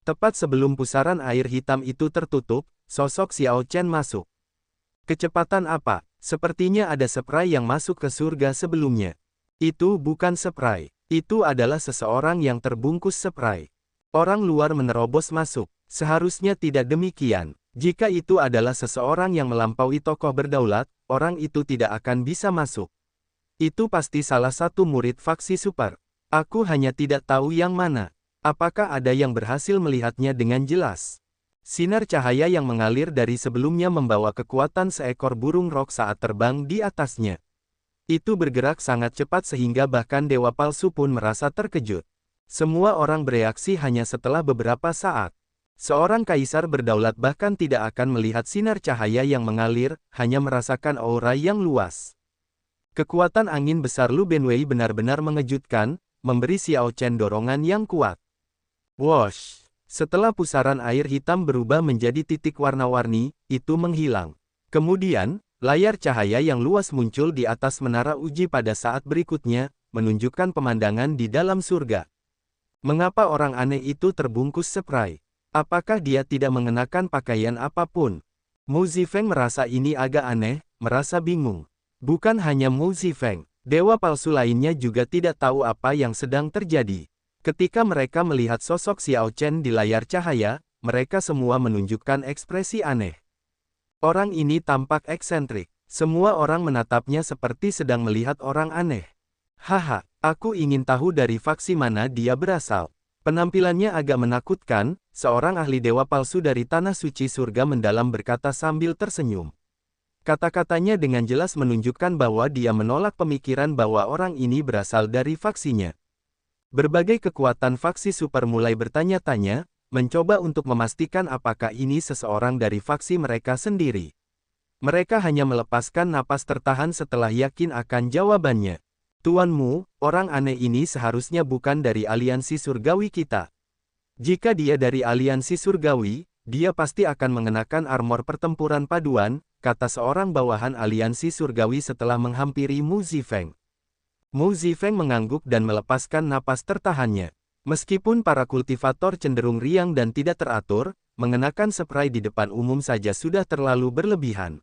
Tepat sebelum pusaran air hitam itu tertutup, sosok Xiao Chen masuk. Kecepatan apa? Sepertinya ada spray yang masuk ke surga sebelumnya. Itu bukan spray. Itu adalah seseorang yang terbungkus spray. Orang luar menerobos masuk. Seharusnya tidak demikian. Jika itu adalah seseorang yang melampaui tokoh berdaulat, orang itu tidak akan bisa masuk. Itu pasti salah satu murid faksi super. Aku hanya tidak tahu yang mana. Apakah ada yang berhasil melihatnya dengan jelas? Sinar cahaya yang mengalir dari sebelumnya membawa kekuatan seekor burung rok saat terbang di atasnya. Itu bergerak sangat cepat sehingga bahkan dewa palsu pun merasa terkejut. Semua orang bereaksi hanya setelah beberapa saat. Seorang kaisar berdaulat bahkan tidak akan melihat sinar cahaya yang mengalir, hanya merasakan aura yang luas. Kekuatan angin besar Lu Benwei benar-benar mengejutkan, memberi Xiao Chen dorongan yang kuat. Wosh! Setelah pusaran air hitam berubah menjadi titik warna-warni, itu menghilang. Kemudian, layar cahaya yang luas muncul di atas menara uji pada saat berikutnya, menunjukkan pemandangan di dalam surga. Mengapa orang aneh itu terbungkus spray? Apakah dia tidak mengenakan pakaian apapun? Mu Zifeng merasa ini agak aneh, merasa bingung. Bukan hanya Mu Zifeng, dewa palsu lainnya juga tidak tahu apa yang sedang terjadi. Ketika mereka melihat sosok Xiao Chen di layar cahaya, mereka semua menunjukkan ekspresi aneh. Orang ini tampak eksentrik. Semua orang menatapnya seperti sedang melihat orang aneh. Haha, aku ingin tahu dari faksi mana dia berasal. Penampilannya agak menakutkan, seorang ahli dewa palsu dari tanah suci surga mendalam berkata sambil tersenyum. Kata-katanya dengan jelas menunjukkan bahwa dia menolak pemikiran bahwa orang ini berasal dari faksinya. Berbagai kekuatan faksi super mulai bertanya-tanya, mencoba untuk memastikan apakah ini seseorang dari faksi mereka sendiri. Mereka hanya melepaskan napas tertahan setelah yakin akan jawabannya. Tuanmu, orang aneh ini seharusnya bukan dari aliansi surgawi kita. Jika dia dari aliansi surgawi, dia pasti akan mengenakan armor pertempuran paduan, kata seorang bawahan aliansi surgawi setelah menghampiri Mu Zifeng. Mu Zifeng mengangguk dan melepaskan napas tertahannya. Meskipun para kultivator cenderung riang dan tidak teratur, mengenakan spray di depan umum saja sudah terlalu berlebihan.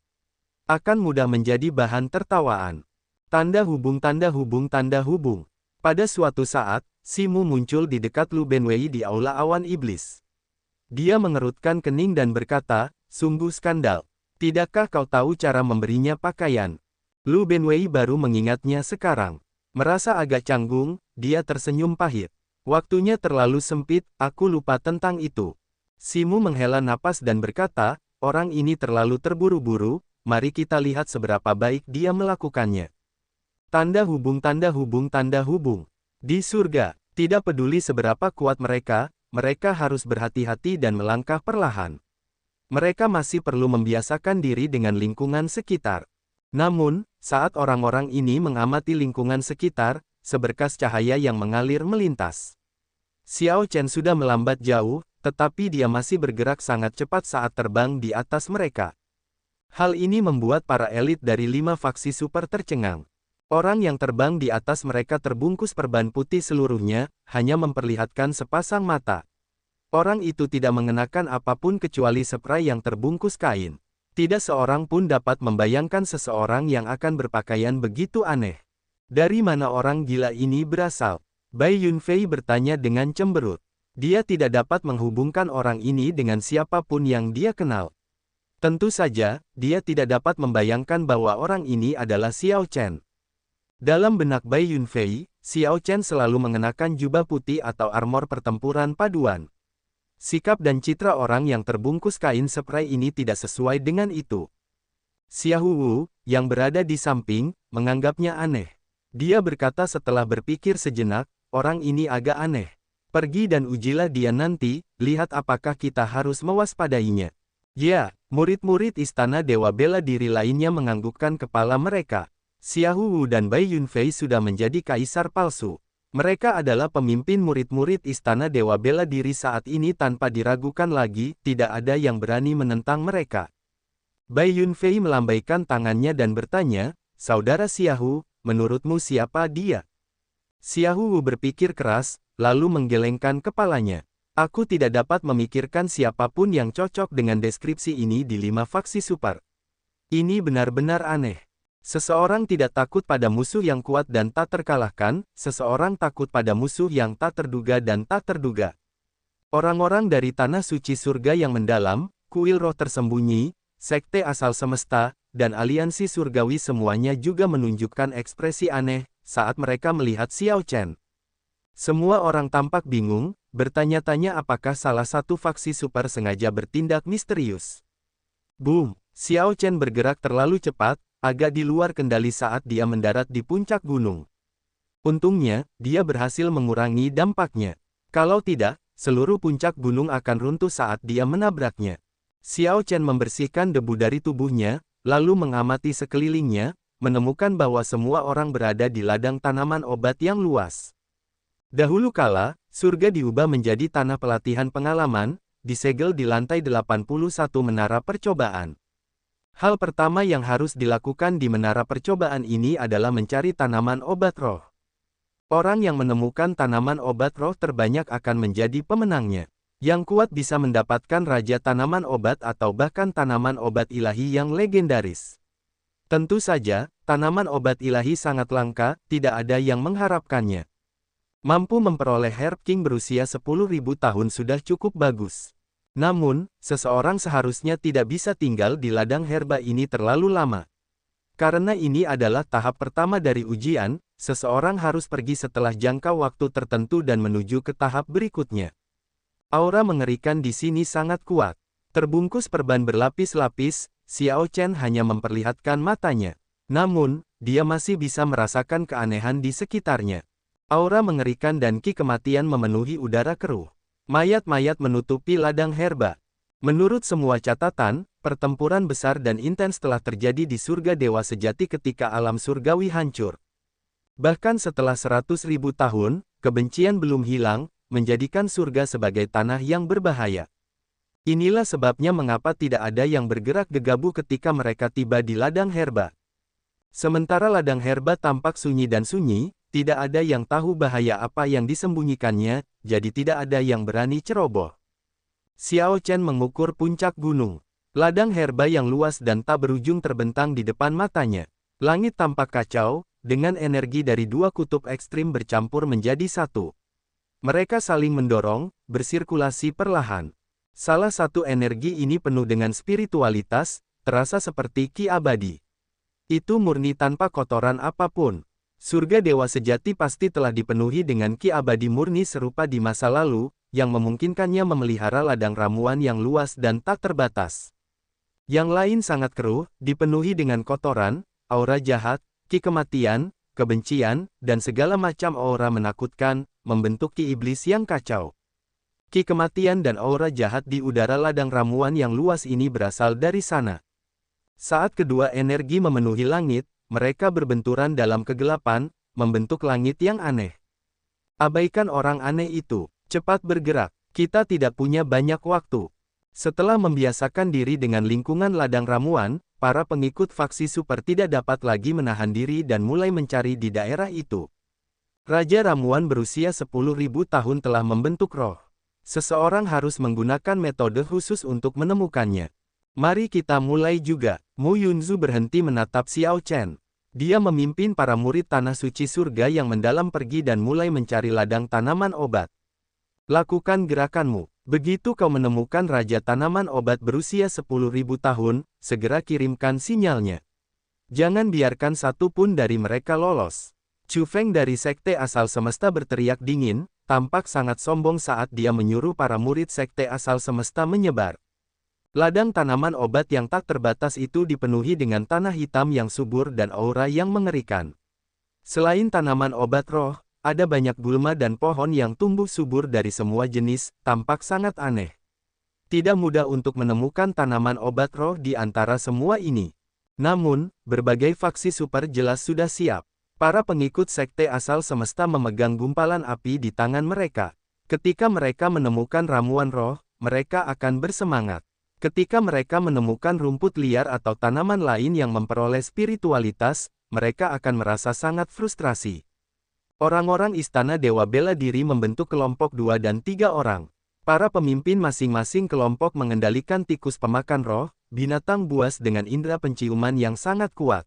Akan mudah menjadi bahan tertawaan. Tanda hubung tanda hubung tanda hubung. Pada suatu saat, Si Mu muncul di dekat Lu Benwei di aula awan iblis. Dia mengerutkan kening dan berkata, sungguh skandal. Tidakkah kau tahu cara memberinya pakaian? Lu Benwei baru mengingatnya sekarang. Merasa agak canggung, dia tersenyum pahit. Waktunya terlalu sempit, aku lupa tentang itu. Si Mu menghela napas dan berkata, orang ini terlalu terburu-buru, mari kita lihat seberapa baik dia melakukannya. Tanda hubung tanda hubung tanda hubung. Di surga, tidak peduli seberapa kuat mereka harus berhati-hati dan melangkah perlahan. Mereka masih perlu membiasakan diri dengan lingkungan sekitar. Namun, saat orang-orang ini mengamati lingkungan sekitar, seberkas cahaya yang mengalir melintas. Xiao Chen sudah melambat jauh, tetapi dia masih bergerak sangat cepat saat terbang di atas mereka. Hal ini membuat para elit dari 5 faksi super tercengang. Orang yang terbang di atas mereka terbungkus perban putih seluruhnya, hanya memperlihatkan sepasang mata. Orang itu tidak mengenakan apapun kecuali spray yang terbungkus kain. Tidak seorang pun dapat membayangkan seseorang yang akan berpakaian begitu aneh. Dari mana orang gila ini berasal? Bai Yunfei bertanya dengan cemberut. Dia tidak dapat menghubungkan orang ini dengan siapapun yang dia kenal. Tentu saja, dia tidak dapat membayangkan bahwa orang ini adalah Xiao Chen. Dalam benak Bai Yunfei, Xiao Chen selalu mengenakan jubah putih atau armor pertempuran paduan. Sikap dan citra orang yang terbungkus kain spray ini tidak sesuai dengan itu. Xiahou Wu, yang berada di samping, menganggapnya aneh. Dia berkata setelah berpikir sejenak, orang ini agak aneh. Pergi dan ujilah dia nanti, lihat apakah kita harus mewaspadainya. Ya, murid-murid istana Dewa Bela Diri lainnya menganggukkan kepala mereka. Xiahou Wu dan Bai Yunfei sudah menjadi kaisar palsu. Mereka adalah pemimpin murid-murid istana Dewa Bela Diri saat ini tanpa diragukan lagi, tidak ada yang berani menentang mereka. Bai Yunfei melambaikan tangannya dan bertanya, saudara Xiahou, menurutmu siapa dia? Xiahou Wu berpikir keras, lalu menggelengkan kepalanya. Aku tidak dapat memikirkan siapapun yang cocok dengan deskripsi ini di 5 faksi super. Ini benar-benar aneh. Seseorang tidak takut pada musuh yang kuat dan tak terkalahkan, seseorang takut pada musuh yang tak terduga dan tak terduga. Orang-orang dari Tanah Suci Surga yang mendalam, kuil roh tersembunyi, sekte asal semesta, dan aliansi surgawi semuanya juga menunjukkan ekspresi aneh saat mereka melihat Xiao Chen. Semua orang tampak bingung, bertanya-tanya apakah salah satu faksi super sengaja bertindak misterius. Boom! Xiao Chen bergerak terlalu cepat, agak di luar kendali saat dia mendarat di puncak gunung. Untungnya, dia berhasil mengurangi dampaknya. Kalau tidak, seluruh puncak gunung akan runtuh saat dia menabraknya. Xiao Chen membersihkan debu dari tubuhnya, lalu mengamati sekelilingnya, menemukan bahwa semua orang berada di ladang tanaman obat yang luas. Dahulu kala, surga diubah menjadi tanah pelatihan pengalaman, disegel di lantai 81 menara percobaan. Hal pertama yang harus dilakukan di menara percobaan ini adalah mencari tanaman obat roh. Orang yang menemukan tanaman obat roh terbanyak akan menjadi pemenangnya. Yang kuat bisa mendapatkan raja tanaman obat atau bahkan tanaman obat ilahi yang legendaris. Tentu saja, tanaman obat ilahi sangat langka, tidak ada yang mengharapkannya. Mampu memperoleh Herb King berusia 10.000 tahun sudah cukup bagus. Namun, seseorang seharusnya tidak bisa tinggal di ladang herba ini terlalu lama. Karena ini adalah tahap pertama dari ujian, seseorang harus pergi setelah jangka waktu tertentu dan menuju ke tahap berikutnya. Aura mengerikan di sini sangat kuat. Terbungkus perban berlapis-lapis, Xiao Chen hanya memperlihatkan matanya. Namun, dia masih bisa merasakan keanehan di sekitarnya. Aura mengerikan dan ki kematian memenuhi udara keruh. Mayat-mayat menutupi ladang herba. Menurut semua catatan, pertempuran besar dan intens telah terjadi di surga dewa sejati ketika alam surgawi hancur. Bahkan setelah 100.000 tahun, kebencian belum hilang, menjadikan surga sebagai tanah yang berbahaya. Inilah sebabnya mengapa tidak ada yang bergerak gegabah ketika mereka tiba di ladang herba. Sementara ladang herba tampak sunyi dan sunyi, tidak ada yang tahu bahaya apa yang disembunyikannya, jadi tidak ada yang berani ceroboh. Xiao Chen mengukur puncak gunung. Ladang herba yang luas dan tak berujung terbentang di depan matanya. Langit tampak kacau, dengan energi dari dua kutub ekstrim bercampur menjadi satu. Mereka saling mendorong, bersirkulasi perlahan. Salah satu energi ini penuh dengan spiritualitas, terasa seperti ki abadi. Itu murni tanpa kotoran apapun. Surga dewa sejati pasti telah dipenuhi dengan ki abadi murni serupa di masa lalu, yang memungkinkannya memelihara ladang ramuan yang luas dan tak terbatas. Yang lain sangat keruh, dipenuhi dengan kotoran, aura jahat, ki kematian, kebencian, dan segala macam aura menakutkan, membentuk ki iblis yang kacau. Ki kematian dan aura jahat di udara ladang ramuan yang luas ini berasal dari sana. Saat kedua energi memenuhi langit, mereka berbenturan dalam kegelapan, membentuk langit yang aneh. Abaikan orang aneh itu, cepat bergerak, kita tidak punya banyak waktu. Setelah membiasakan diri dengan lingkungan ladang ramuan, para pengikut faksi super tidak dapat lagi menahan diri dan mulai mencari di daerah itu. Raja ramuan berusia 10.000 tahun telah membentuk roh. Seseorang harus menggunakan metode khusus untuk menemukannya. Mari kita mulai juga. Mu Yunzu berhenti menatap Xiao Chen. Dia memimpin para murid tanah suci surga yang mendalam pergi dan mulai mencari ladang tanaman obat. Lakukan gerakanmu. Begitu kau menemukan raja tanaman obat berusia 10.000 tahun, segera kirimkan sinyalnya. Jangan biarkan satu pun dari mereka lolos. Chu Feng dari sekte asal semesta berteriak dingin, tampak sangat sombong saat dia menyuruh para murid sekte asal semesta menyebar. Ladang tanaman obat yang tak terbatas itu dipenuhi dengan tanah hitam yang subur dan aura yang mengerikan. Selain tanaman obat roh, ada banyak gulma dan pohon yang tumbuh subur dari semua jenis, tampak sangat aneh. Tidak mudah untuk menemukan tanaman obat roh di antara semua ini. Namun, berbagai faksi super jelas sudah siap. Para pengikut sekte asal semesta memegang gumpalan api di tangan mereka. Ketika mereka menemukan ramuan roh, mereka akan bersemangat. Ketika mereka menemukan rumput liar atau tanaman lain yang memperoleh spiritualitas, mereka akan merasa sangat frustrasi. Orang-orang istana dewa bela diri membentuk kelompok 2 dan 3 orang. Para pemimpin masing-masing kelompok mengendalikan tikus pemakan roh, binatang buas dengan indera penciuman yang sangat kuat.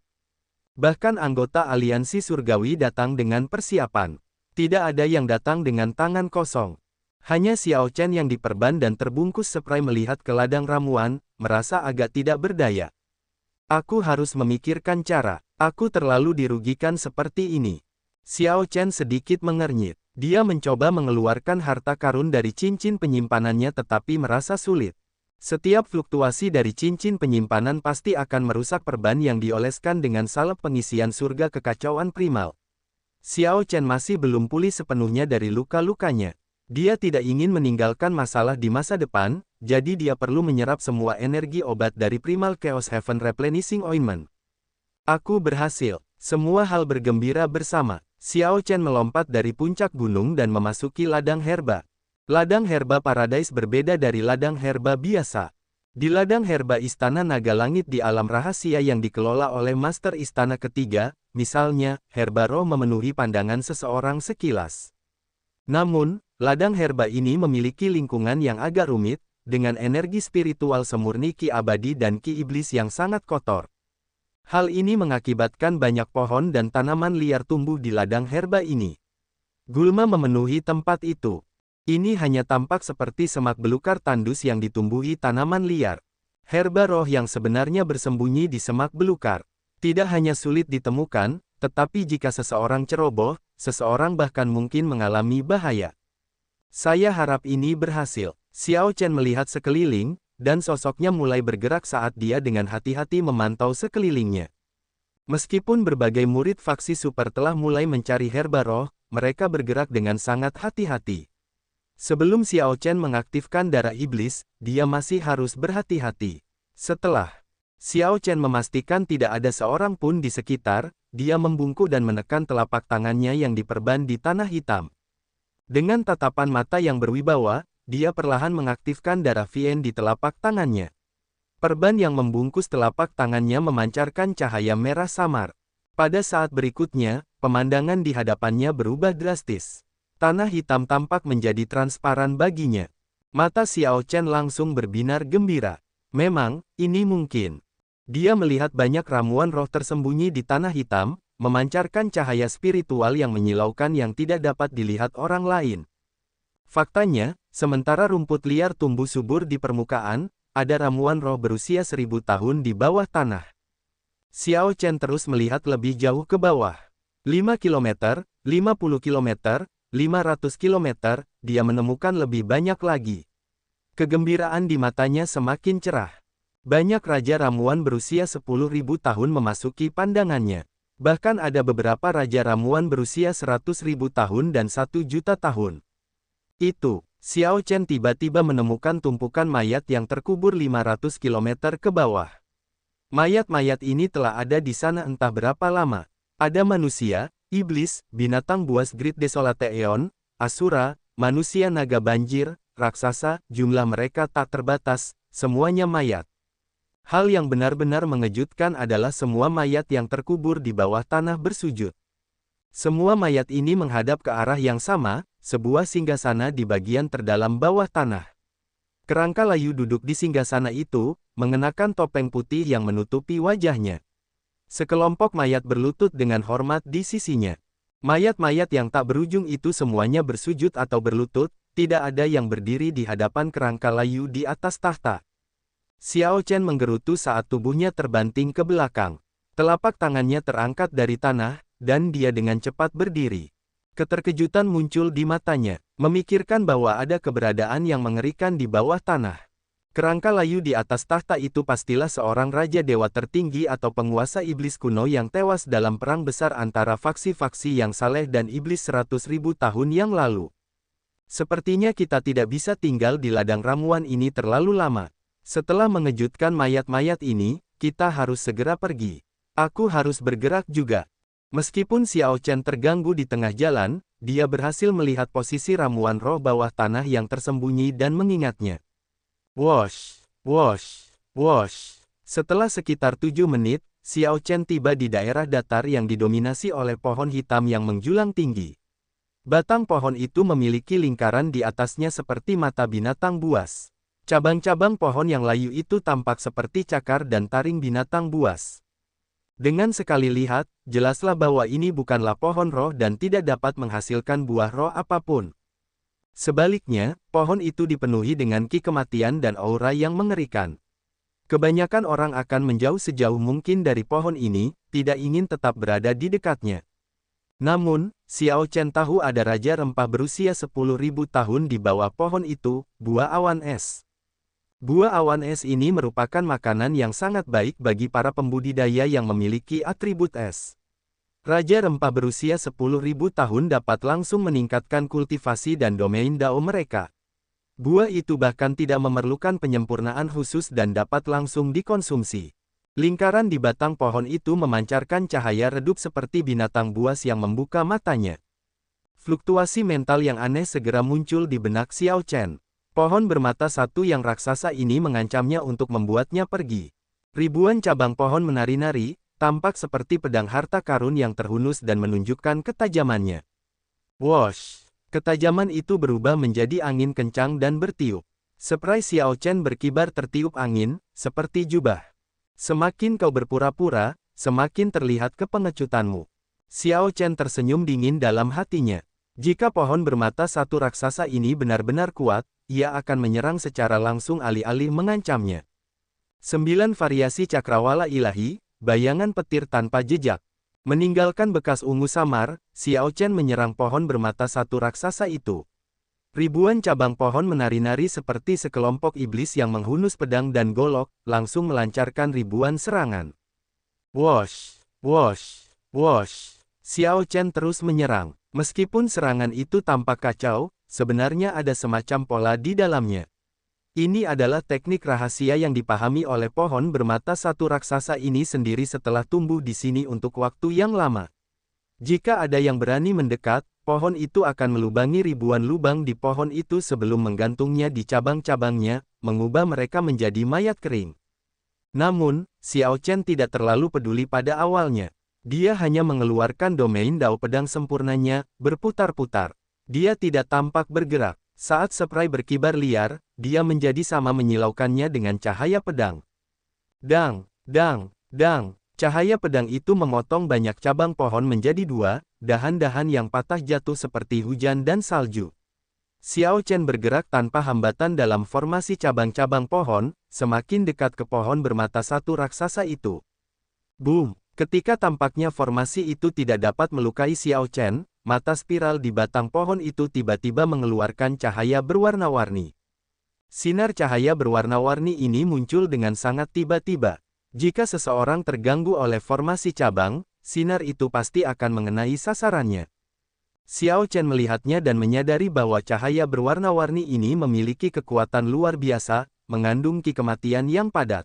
Bahkan anggota aliansi surgawi datang dengan persiapan. Tidak ada yang datang dengan tangan kosong. Hanya Xiao Chen yang diperban dan terbungkus spray melihat ke ladang ramuan, merasa agak tidak berdaya. Aku harus memikirkan cara. Aku terlalu dirugikan seperti ini. Xiao Chen sedikit mengernyit. Dia mencoba mengeluarkan harta karun dari cincin penyimpanannya tetapi merasa sulit. Setiap fluktuasi dari cincin penyimpanan pasti akan merusak perban yang dioleskan dengan salep pengisian surga kekacauan primal. Xiao Chen masih belum pulih sepenuhnya dari luka-lukanya. Dia tidak ingin meninggalkan masalah di masa depan, jadi dia perlu menyerap semua energi obat dari Primal Chaos Heaven Replenishing Ointment. Aku berhasil. Semua hal bergembira bersama. Xiao Chen melompat dari puncak gunung dan memasuki ladang herba. Ladang herba Paradise berbeda dari ladang herba biasa. Di ladang herba Istana Naga Langit di alam rahasia yang dikelola oleh Master Istana Ketiga, misalnya, herba roh memenuhi pandangan seseorang sekilas. Namun, ladang herba ini memiliki lingkungan yang agak rumit, dengan energi spiritual semurni ki abadi dan ki iblis yang sangat kotor. Hal ini mengakibatkan banyak pohon dan tanaman liar tumbuh di ladang herba ini. Gulma memenuhi tempat itu. Ini hanya tampak seperti semak belukar tandus yang ditumbuhi tanaman liar. Herba roh yang sebenarnya bersembunyi di semak belukar. Tidak hanya sulit ditemukan, tetapi jika seseorang ceroboh, seseorang bahkan mungkin mengalami bahaya. Saya harap ini berhasil. Xiao Chen melihat sekeliling, dan sosoknya mulai bergerak saat dia dengan hati-hati memantau sekelilingnya. Meskipun berbagai murid faksi super telah mulai mencari herba roh, mereka bergerak dengan sangat hati-hati. Sebelum Xiao Chen mengaktifkan darah iblis, dia masih harus berhati-hati. Setelah Xiao Chen memastikan tidak ada seorang pun di sekitar, dia membungkuk dan menekan telapak tangannya yang diperban di tanah hitam. Dengan tatapan mata yang berwibawa, dia perlahan mengaktifkan darah Vien di telapak tangannya. Perban yang membungkus telapak tangannya memancarkan cahaya merah samar. Pada saat berikutnya, pemandangan di hadapannya berubah drastis. Tanah hitam tampak menjadi transparan baginya. Mata Xiao Chen langsung berbinar gembira. Memang, ini mungkin. Dia melihat banyak ramuan roh tersembunyi di tanah hitam, memancarkan cahaya spiritual yang menyilaukan yang tidak dapat dilihat orang lain. Faktanya, sementara rumput liar tumbuh subur di permukaan, ada ramuan roh berusia 1000 tahun di bawah tanah. Xiao Chen terus melihat lebih jauh ke bawah. 5 km, 50 km, 500 km, dia menemukan lebih banyak lagi. Kegembiraan di matanya semakin cerah. Banyak raja ramuan berusia 10.000 tahun memasuki pandangannya. Bahkan ada beberapa raja ramuan berusia 100.000 tahun dan 1 juta tahun. Xiao Chen tiba-tiba menemukan tumpukan mayat yang terkubur 500 km ke bawah. Mayat-mayat ini telah ada di sana entah berapa lama. Ada manusia, iblis, binatang buas Great Desolate Aeon, asura, manusia naga banjir, raksasa, jumlah mereka tak terbatas, semuanya mayat. Hal yang benar-benar mengejutkan adalah semua mayat yang terkubur di bawah tanah bersujud. Semua mayat ini menghadap ke arah yang sama, sebuah singgasana di bagian terdalam bawah tanah. Kerangka layu duduk di singgasana itu, mengenakan topeng putih yang menutupi wajahnya. Sekelompok mayat berlutut dengan hormat di sisinya. Mayat-mayat yang tak berujung itu semuanya bersujud atau berlutut, tidak ada yang berdiri di hadapan kerangka layu di atas tahta. Xiao Chen menggerutu saat tubuhnya terbanting ke belakang. Telapak tangannya terangkat dari tanah, dan dia dengan cepat berdiri. Keterkejutan muncul di matanya, memikirkan bahwa ada keberadaan yang mengerikan di bawah tanah. Kerangka layu di atas tahta itu pastilah seorang raja dewa tertinggi atau penguasa iblis kuno yang tewas dalam perang besar antara faksi-faksi yang saleh dan iblis 100.000 tahun yang lalu. Sepertinya kita tidak bisa tinggal di ladang ramuan ini terlalu lama. Setelah mengejutkan mayat-mayat ini, kita harus segera pergi. Aku harus bergerak juga. Meskipun Xiao Chen terganggu di tengah jalan, dia berhasil melihat posisi ramuan roh bawah tanah yang tersembunyi dan mengingatnya. Wosh, wosh, wosh. Setelah sekitar 7 menit, Xiao Chen tiba di daerah datar yang didominasi oleh pohon hitam yang menjulang tinggi. Batang pohon itu memiliki lingkaran di atasnya seperti mata binatang buas. Cabang-cabang pohon yang layu itu tampak seperti cakar dan taring binatang buas. Dengan sekali lihat, jelaslah bahwa ini bukanlah pohon roh dan tidak dapat menghasilkan buah roh apapun. Sebaliknya, pohon itu dipenuhi dengan ki kematian dan aura yang mengerikan. Kebanyakan orang akan menjauh sejauh mungkin dari pohon ini, tidak ingin tetap berada di dekatnya. Namun, Xiao Chen tahu ada Raja Rempah berusia 10.000 tahun di bawah pohon itu, buah awan es. Buah awan es ini merupakan makanan yang sangat baik bagi para pembudidaya yang memiliki atribut es. Raja Rempah berusia 10.000 tahun dapat langsung meningkatkan kultivasi dan domain Dao mereka. Buah itu bahkan tidak memerlukan penyempurnaan khusus dan dapat langsung dikonsumsi. Lingkaran di batang pohon itu memancarkan cahaya redup seperti binatang buas yang membuka matanya. Fluktuasi mental yang aneh segera muncul di benak Xiao Chen. Pohon bermata satu yang raksasa ini mengancamnya untuk membuatnya pergi. Ribuan cabang pohon menari-nari, tampak seperti pedang harta karun yang terhunus dan menunjukkan ketajamannya. Wosh! Ketajaman itu berubah menjadi angin kencang dan bertiup. Spray Xiao Chen berkibar tertiup angin, seperti jubah. Semakin kau berpura-pura, semakin terlihat kepengecutanmu. Xiao Chen tersenyum dingin dalam hatinya. Jika pohon bermata satu raksasa ini benar-benar kuat, ia akan menyerang secara langsung alih-alih mengancamnya. 9 variasi cakrawala ilahi, bayangan petir tanpa jejak. Meninggalkan bekas ungu samar, Xiao Chen menyerang pohon bermata satu raksasa itu. Ribuan cabang pohon menari-nari seperti sekelompok iblis yang menghunus pedang dan golok, langsung melancarkan ribuan serangan. Wosh! Wosh! Wosh! Xiao Chen terus menyerang. Meskipun serangan itu tampak kacau, sebenarnya ada semacam pola di dalamnya. Ini adalah teknik rahasia yang dipahami oleh pohon bermata satu raksasa ini sendiri setelah tumbuh di sini untuk waktu yang lama. Jika ada yang berani mendekat, pohon itu akan melubangi ribuan lubang di pohon itu sebelum menggantungnya di cabang-cabangnya, mengubah mereka menjadi mayat kering. Namun, Xiao Chen tidak terlalu peduli pada awalnya. Dia hanya mengeluarkan domain Dao pedang sempurnanya, berputar-putar. Dia tidak tampak bergerak. Saat spray berkibar liar, dia menjadi sama menyilaukannya dengan cahaya pedang. Dang, dang, dang. Cahaya pedang itu memotong banyak cabang pohon menjadi 2, dahan-dahan yang patah jatuh seperti hujan dan salju. Xiao Chen bergerak tanpa hambatan dalam formasi cabang-cabang pohon, semakin dekat ke pohon bermata satu raksasa itu. Boom! Ketika tampaknya formasi itu tidak dapat melukai Xiao Chen, mata spiral di batang pohon itu tiba-tiba mengeluarkan cahaya berwarna-warni. Sinar cahaya berwarna-warni ini muncul dengan sangat tiba-tiba. Jika seseorang terganggu oleh formasi cabang, sinar itu pasti akan mengenai sasarannya. Xiao Chen melihatnya dan menyadari bahwa cahaya berwarna-warni ini memiliki kekuatan luar biasa, mengandung ki kematian yang padat.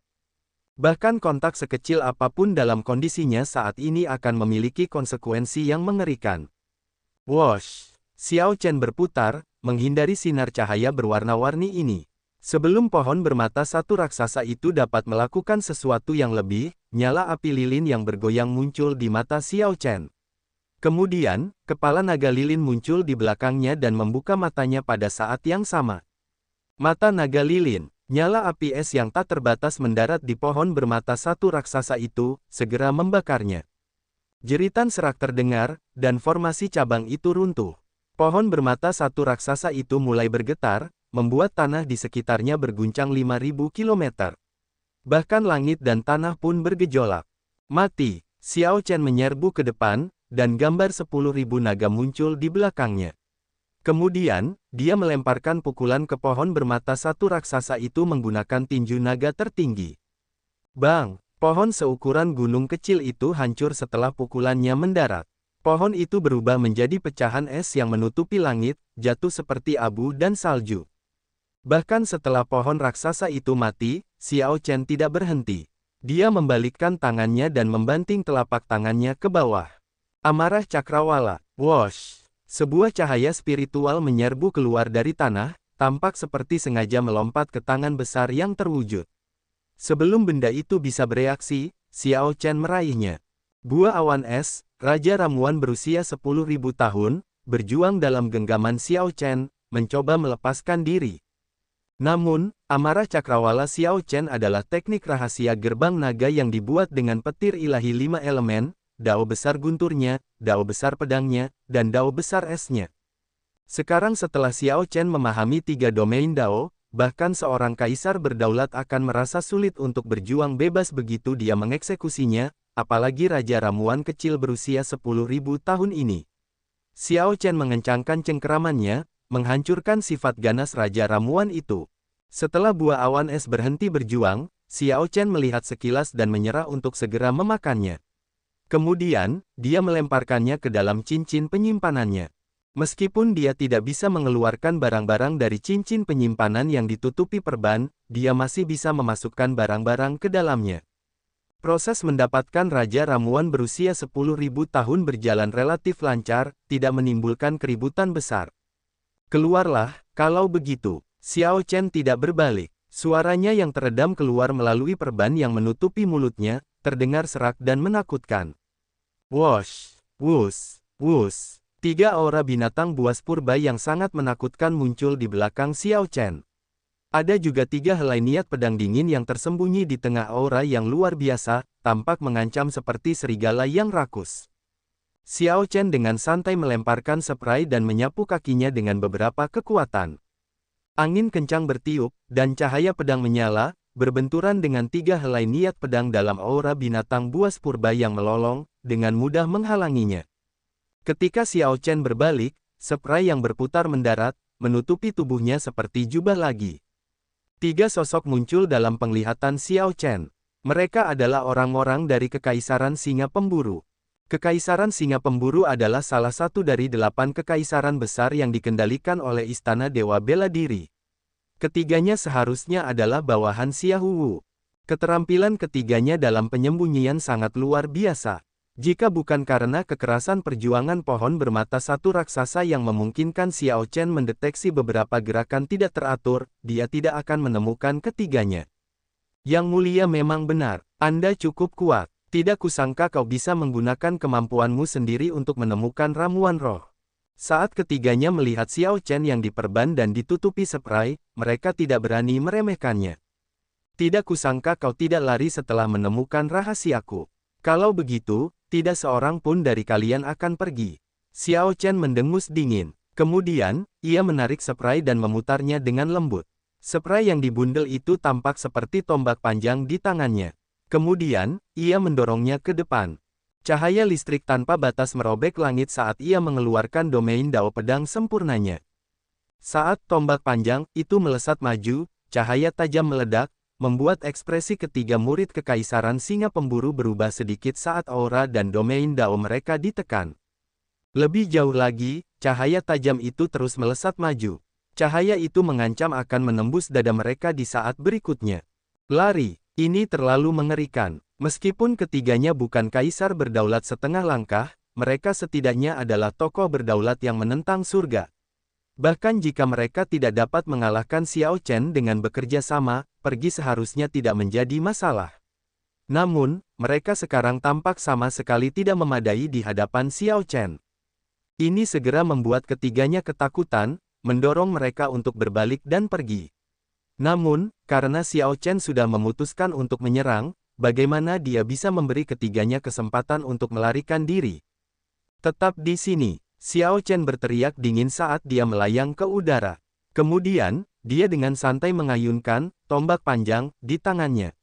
Bahkan kontak sekecil apapun dalam kondisinya saat ini akan memiliki konsekuensi yang mengerikan. Wosh! Xiao Chen berputar, menghindari sinar cahaya berwarna-warni ini. Sebelum pohon bermata satu raksasa itu dapat melakukan sesuatu yang lebih, nyala api lilin yang bergoyang muncul di mata Xiao Chen. Kemudian, kepala naga lilin muncul di belakangnya dan membuka matanya pada saat yang sama. Mata naga lilin, nyala api es yang tak terbatas mendarat di pohon bermata satu raksasa itu, segera membakarnya. Jeritan serak terdengar, dan formasi cabang itu runtuh. Pohon bermata satu raksasa itu mulai bergetar, membuat tanah di sekitarnya berguncang 5.000 km. Bahkan langit dan tanah pun bergejolak. Mati! Xiao Chen menyerbu ke depan, dan gambar 10.000 naga muncul di belakangnya. Kemudian, dia melemparkan pukulan ke pohon bermata satu raksasa itu menggunakan tinju naga tertinggi. Bang! Pohon seukuran gunung kecil itu hancur setelah pukulannya mendarat. Pohon itu berubah menjadi pecahan es yang menutupi langit, jatuh seperti abu dan salju. Bahkan setelah pohon raksasa itu mati, Xiao Chen tidak berhenti. Dia membalikkan tangannya dan membanting telapak tangannya ke bawah. Amarah cakrawala. Wosh! Sebuah cahaya spiritual menyerbu keluar dari tanah, tampak seperti sengaja melompat ke tangan besar yang terwujud. Sebelum benda itu bisa bereaksi, Xiao Chen meraihnya. Buah awan es, Raja Ramuan berusia 10.000 tahun, berjuang dalam genggaman Xiao Chen, mencoba melepaskan diri. Namun, amarah cakrawala Xiao Chen adalah teknik rahasia gerbang naga yang dibuat dengan petir ilahi 5 elemen, dao besar gunturnya, dao besar pedangnya, dan dao besar esnya. Sekarang setelah Xiao Chen memahami 3 domain dao, bahkan seorang kaisar berdaulat akan merasa sulit untuk berjuang bebas begitu dia mengeksekusinya, apalagi Raja Ramuan kecil berusia 10.000 tahun ini. Xiao Chen mengencangkan cengkeramannya, menghancurkan sifat ganas Raja Ramuan itu. Setelah buah awan es berhenti berjuang, Xiao Chen melihat sekilas dan menyerah untuk segera memakannya. Kemudian, dia melemparkannya ke dalam cincin penyimpanannya. Meskipun dia tidak bisa mengeluarkan barang-barang dari cincin penyimpanan yang ditutupi perban, dia masih bisa memasukkan barang-barang ke dalamnya. Proses mendapatkan Raja Ramuan berusia 10.000 tahun berjalan relatif lancar, tidak menimbulkan keributan besar. Keluarlah, kalau begitu. Xiao Chen tidak berbalik. Suaranya yang teredam keluar melalui perban yang menutupi mulutnya, terdengar serak dan menakutkan. Wosh, wush, wush. 3 aura binatang buas purba yang sangat menakutkan muncul di belakang Xiao Chen. Ada juga 3 helai niat pedang dingin yang tersembunyi di tengah aura yang luar biasa, tampak mengancam seperti serigala yang rakus. Xiao Chen dengan santai melemparkan spray dan menyapu kakinya dengan beberapa kekuatan. Angin kencang bertiup, dan cahaya pedang menyala, berbenturan dengan 3 helai niat pedang dalam aura binatang buas purba yang melolong, dengan mudah menghalanginya. Ketika Xiao Chen berbalik, spray yang berputar mendarat, menutupi tubuhnya seperti jubah lagi. 3 sosok muncul dalam penglihatan Xiao Chen. Mereka adalah orang-orang dari Kekaisaran Singa Pemburu. Kekaisaran Singa Pemburu adalah salah satu dari 8 kekaisaran besar yang dikendalikan oleh Istana Dewa Bela Diri. Ketiganya seharusnya adalah bawahan Xia Wu. Keterampilan ketiganya dalam penyembunyian sangat luar biasa. Jika bukan karena kekerasan perjuangan pohon bermata satu raksasa yang memungkinkan Xiao Chen mendeteksi beberapa gerakan tidak teratur, dia tidak akan menemukan ketiganya. Yang mulia memang benar, Anda cukup kuat. Tidak kusangka kau bisa menggunakan kemampuanmu sendiri untuk menemukan ramuan roh. Saat ketiganya melihat Xiao Chen yang diperban dan ditutupi spray, mereka tidak berani meremehkannya. Tidak kusangka kau tidak lari setelah menemukan rahasiaku. Kalau begitu, tidak seorang pun dari kalian akan pergi. Xiao Chen mendengus dingin. Kemudian, ia menarik spray dan memutarnya dengan lembut. Spray yang dibundel itu tampak seperti tombak panjang di tangannya. Kemudian, ia mendorongnya ke depan. Cahaya listrik tanpa batas merobek langit saat ia mengeluarkan domain dao pedang sempurnanya. Saat tombak panjang itu melesat maju, cahaya tajam meledak, membuat ekspresi ketiga murid Kekaisaran Singa Pemburu berubah sedikit saat aura dan domain dao mereka ditekan. Lebih jauh lagi, cahaya tajam itu terus melesat maju. Cahaya itu mengancam akan menembus dada mereka di saat berikutnya. Lari, ini terlalu mengerikan. Meskipun ketiganya bukan kaisar berdaulat setengah langkah, mereka setidaknya adalah tokoh berdaulat yang menentang surga. Bahkan jika mereka tidak dapat mengalahkan Xiao Chen dengan bekerja sama, pergi seharusnya tidak menjadi masalah. Namun, mereka sekarang tampak sama sekali tidak memadai di hadapan Xiao Chen. Ini segera membuat ketiganya ketakutan, mendorong mereka untuk berbalik dan pergi. Namun, karena Xiao Chen sudah memutuskan untuk menyerang, bagaimana dia bisa memberi ketiganya kesempatan untuk melarikan diri? Tetap di sini. Xiao Chen berteriak dingin saat dia melayang ke udara. Kemudian, dia dengan santai mengayunkan tombak panjang di tangannya.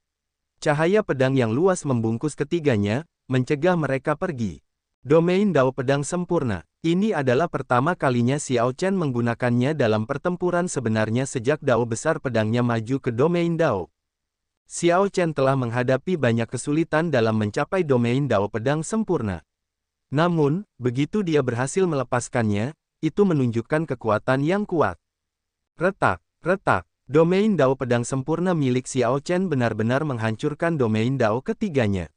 Cahaya pedang yang luas membungkus ketiganya, mencegah mereka pergi. Domain dao pedang sempurna. Ini adalah pertama kalinya Xiao Chen menggunakannya dalam pertempuran sebenarnya sejak dao besar pedangnya maju ke domain dao. Xiao Chen telah menghadapi banyak kesulitan dalam mencapai domain dao pedang sempurna. Namun, begitu dia berhasil melepaskannya, itu menunjukkan kekuatan yang kuat. Retak, retak, domain dao pedang sempurna milik Xiao Chen benar-benar menghancurkan domain dao ketiganya.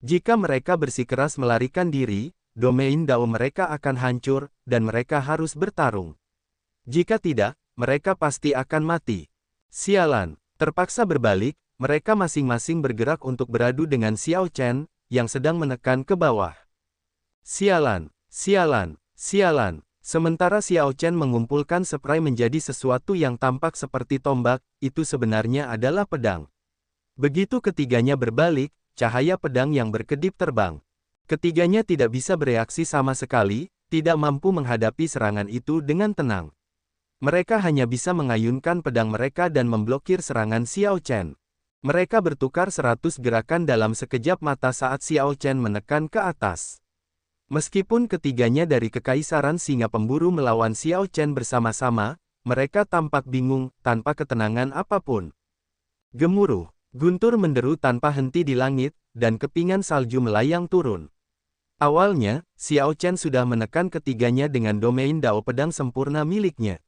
Jika mereka bersikeras melarikan diri, domain dao mereka akan hancur, dan mereka harus bertarung. Jika tidak, mereka pasti akan mati. Sialan, terpaksa berbalik, mereka masing-masing bergerak untuk beradu dengan Xiao Chen, yang sedang menekan ke bawah. Sialan, sialan, sialan, Sementara Xiao Chen mengumpulkan spray menjadi sesuatu yang tampak seperti tombak, itu sebenarnya adalah pedang. Begitu ketiganya berbalik, cahaya pedang yang berkedip terbang. Ketiganya tidak bisa bereaksi sama sekali, tidak mampu menghadapi serangan itu dengan tenang. Mereka hanya bisa mengayunkan pedang mereka dan memblokir serangan Xiao Chen. Mereka bertukar 100 gerakan dalam sekejap mata saat Xiao Chen menekan ke atas. Meskipun ketiganya dari Kekaisaran Singa Pemburu melawan Xiao Chen bersama-sama, mereka tampak bingung, tanpa ketenangan apapun. Gemuruh, guntur menderu tanpa henti di langit, dan kepingan salju melayang turun. Awalnya, Xiao Chen sudah menekan ketiganya dengan domain Dao pedang sempurna miliknya.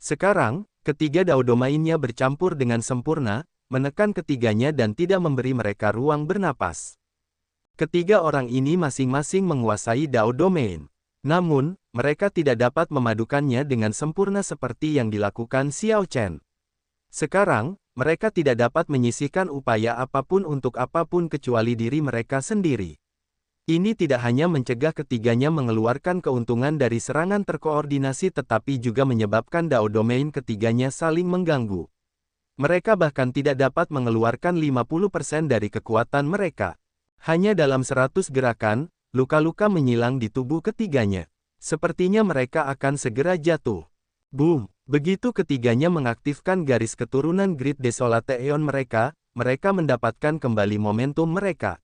Sekarang, ketiga Dao domainnya bercampur dengan sempurna, menekan ketiganya dan tidak memberi mereka ruang bernapas. Ketiga orang ini masing-masing menguasai Dao domain. Namun, mereka tidak dapat memadukannya dengan sempurna seperti yang dilakukan Xiao Chen. Sekarang, mereka tidak dapat menyisihkan upaya apapun untuk apapun kecuali diri mereka sendiri. Ini tidak hanya mencegah ketiganya mengeluarkan keuntungan dari serangan terkoordinasi tetapi juga menyebabkan Dao domain ketiganya saling mengganggu. Mereka bahkan tidak dapat mengeluarkan 50% dari kekuatan mereka. Hanya dalam 100 gerakan, luka-luka menyilang di tubuh ketiganya. Sepertinya mereka akan segera jatuh. Boom! Begitu ketiganya mengaktifkan garis keturunan Great Desolate Aeon mereka mendapatkan kembali momentum mereka.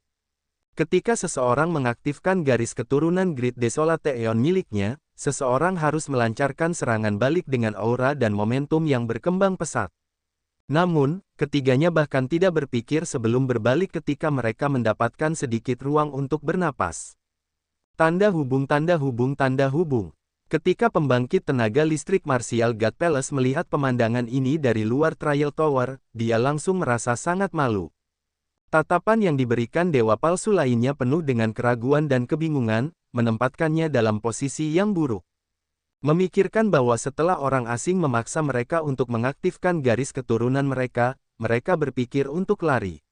Ketika seseorang mengaktifkan garis keturunan Great Desolate Aeon miliknya, seseorang harus melancarkan serangan balik dengan aura dan momentum yang berkembang pesat. Namun, ketiganya bahkan tidak berpikir sebelum berbalik ketika mereka mendapatkan sedikit ruang untuk bernapas. Tanda hubung tanda hubung tanda hubung. Ketika pembangkit tenaga listrik Martial God Palace melihat pemandangan ini dari luar Trial Tower, dia langsung merasa sangat malu. Tatapan yang diberikan dewa palsu lainnya penuh dengan keraguan dan kebingungan, menempatkannya dalam posisi yang buruk. Memikirkan bahwa setelah orang asing memaksa mereka untuk mengaktifkan garis keturunan mereka berpikir untuk lari.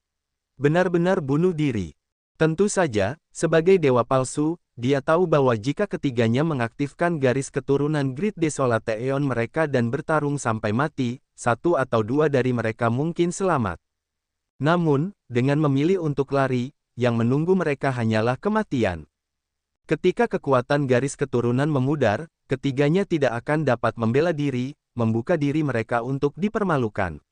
Benar-benar bunuh diri. Tentu saja, sebagai dewa palsu, dia tahu bahwa jika ketiganya mengaktifkan garis keturunan Great Desolate Aeon mereka dan bertarung sampai mati, satu atau dua dari mereka mungkin selamat. Namun, dengan memilih untuk lari, yang menunggu mereka hanyalah kematian. Ketika kekuatan garis keturunan memudar, ketiganya tidak akan dapat membela diri, membuka diri mereka untuk dipermalukan.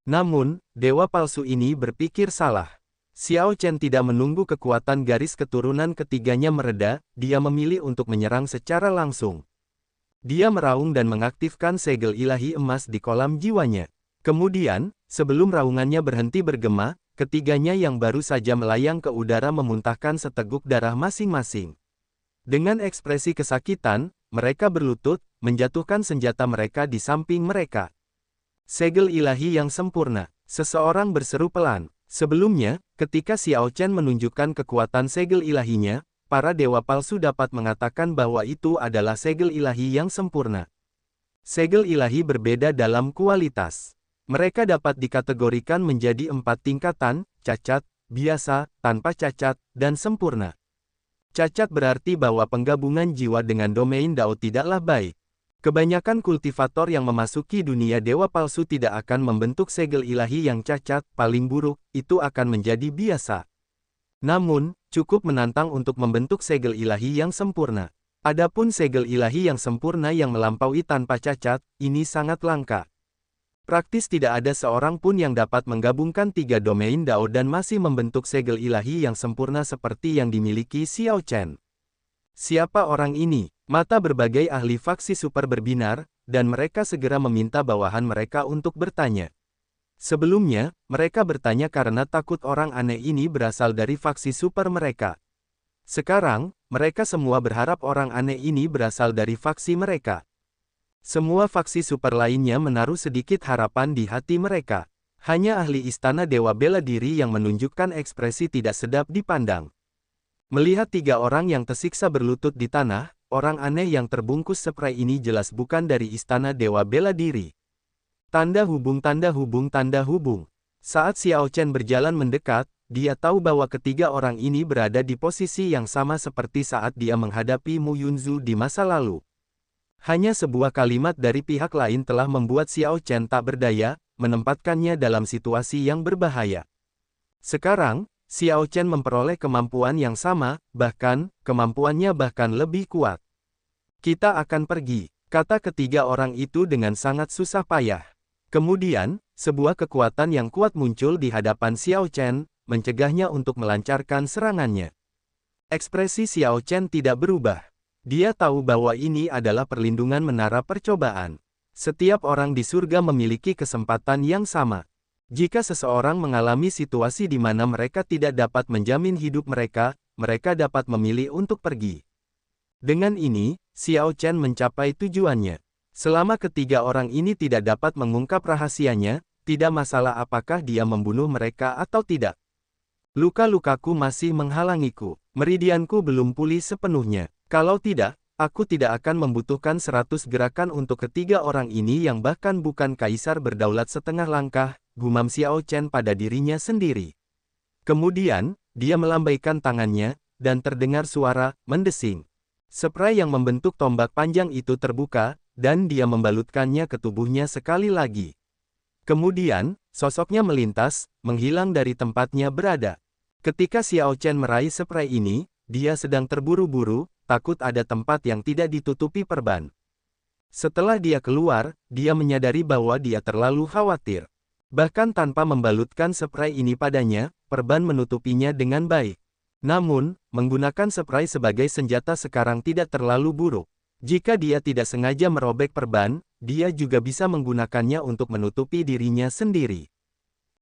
Namun, dewa palsu ini berpikir salah. Xiao Chen tidak menunggu kekuatan garis keturunan ketiganya mereda, dia memilih untuk menyerang secara langsung. Dia meraung dan mengaktifkan segel ilahi emas di kolam jiwanya. Kemudian, sebelum raungannya berhenti bergema, ketiganya yang baru saja melayang ke udara memuntahkan seteguk darah masing-masing. Dengan ekspresi kesakitan, mereka berlutut, menjatuhkan senjata mereka di samping mereka. Segel ilahi yang sempurna. Seseorang berseru pelan. Sebelumnya, ketika Xiao Chen menunjukkan kekuatan segel ilahinya, para dewa palsu dapat mengatakan bahwa itu adalah segel ilahi yang sempurna. Segel ilahi berbeda dalam kualitas. Mereka dapat dikategorikan menjadi 4 tingkatan, cacat, biasa, tanpa cacat, dan sempurna. Cacat berarti bahwa penggabungan jiwa dengan domain Dao tidaklah baik. Kebanyakan kultivator yang memasuki dunia dewa palsu tidak akan membentuk segel ilahi yang cacat, paling buruk, itu akan menjadi biasa. Namun, cukup menantang untuk membentuk segel ilahi yang sempurna. Adapun segel ilahi yang sempurna yang melampaui tanpa cacat, ini sangat langka. Praktis tidak ada seorang pun yang dapat menggabungkan 3 domain Dao dan masih membentuk segel ilahi yang sempurna seperti yang dimiliki Xiao Chen. Siapa orang ini? Mata berbagai ahli faksi super berbinar, dan mereka segera meminta bawahan mereka untuk bertanya. Sebelumnya, mereka bertanya karena takut orang aneh ini berasal dari faksi super mereka. Sekarang, mereka semua berharap orang aneh ini berasal dari faksi mereka. Semua faksi super lainnya menaruh sedikit harapan di hati mereka. Hanya ahli istana Dewa Bela Diri yang menunjukkan ekspresi tidak sedap dipandang. Melihat 3 orang yang tersiksa berlutut di tanah, orang aneh yang terbungkus spray ini jelas bukan dari istana Dewa Bela Diri. Tanda hubung tanda hubung tanda hubung. Saat Xiao Chen berjalan mendekat, dia tahu bahwa ketiga orang ini berada di posisi yang sama seperti saat dia menghadapi Mu Yunzu di masa lalu. Hanya sebuah kalimat dari pihak lain telah membuat Xiao Chen tak berdaya, menempatkannya dalam situasi yang berbahaya. Sekarang, Xiao Chen memperoleh kemampuan yang sama, bahkan, kemampuannya bahkan lebih kuat. Kita akan pergi, kata ketiga orang itu dengan sangat susah payah. Kemudian, sebuah kekuatan yang kuat muncul di hadapan Xiao Chen, mencegahnya untuk melancarkan serangannya. Ekspresi Xiao Chen tidak berubah. Dia tahu bahwa ini adalah perlindungan menara percobaan. Setiap orang di surga memiliki kesempatan yang sama. Jika seseorang mengalami situasi di mana mereka tidak dapat menjamin hidup mereka, mereka dapat memilih untuk pergi. Dengan ini, Xiao Chen mencapai tujuannya. Selama ketiga orang ini tidak dapat mengungkap rahasianya, tidak masalah apakah dia membunuh mereka atau tidak. Luka-lukaku masih menghalangiku. Meridianku belum pulih sepenuhnya. Kalau tidak, aku tidak akan membutuhkan 100 gerakan untuk ketiga orang ini yang bahkan bukan kaisar berdaulat setengah langkah, gumam Xiao Chen pada dirinya sendiri. Kemudian, dia melambaikan tangannya, dan terdengar suara mendesing. Spray yang membentuk tombak panjang itu terbuka, dan dia membalutkannya ke tubuhnya sekali lagi. Kemudian, sosoknya melintas, menghilang dari tempatnya berada. Ketika Xiao Chen meraih spray ini, dia sedang terburu-buru, takut ada tempat yang tidak ditutupi perban. Setelah dia keluar, dia menyadari bahwa dia terlalu khawatir. Bahkan tanpa membalutkan spray ini padanya, perban menutupinya dengan baik. Namun, menggunakan spray sebagai senjata sekarang tidak terlalu buruk. Jika dia tidak sengaja merobek perban, dia juga bisa menggunakannya untuk menutupi dirinya sendiri.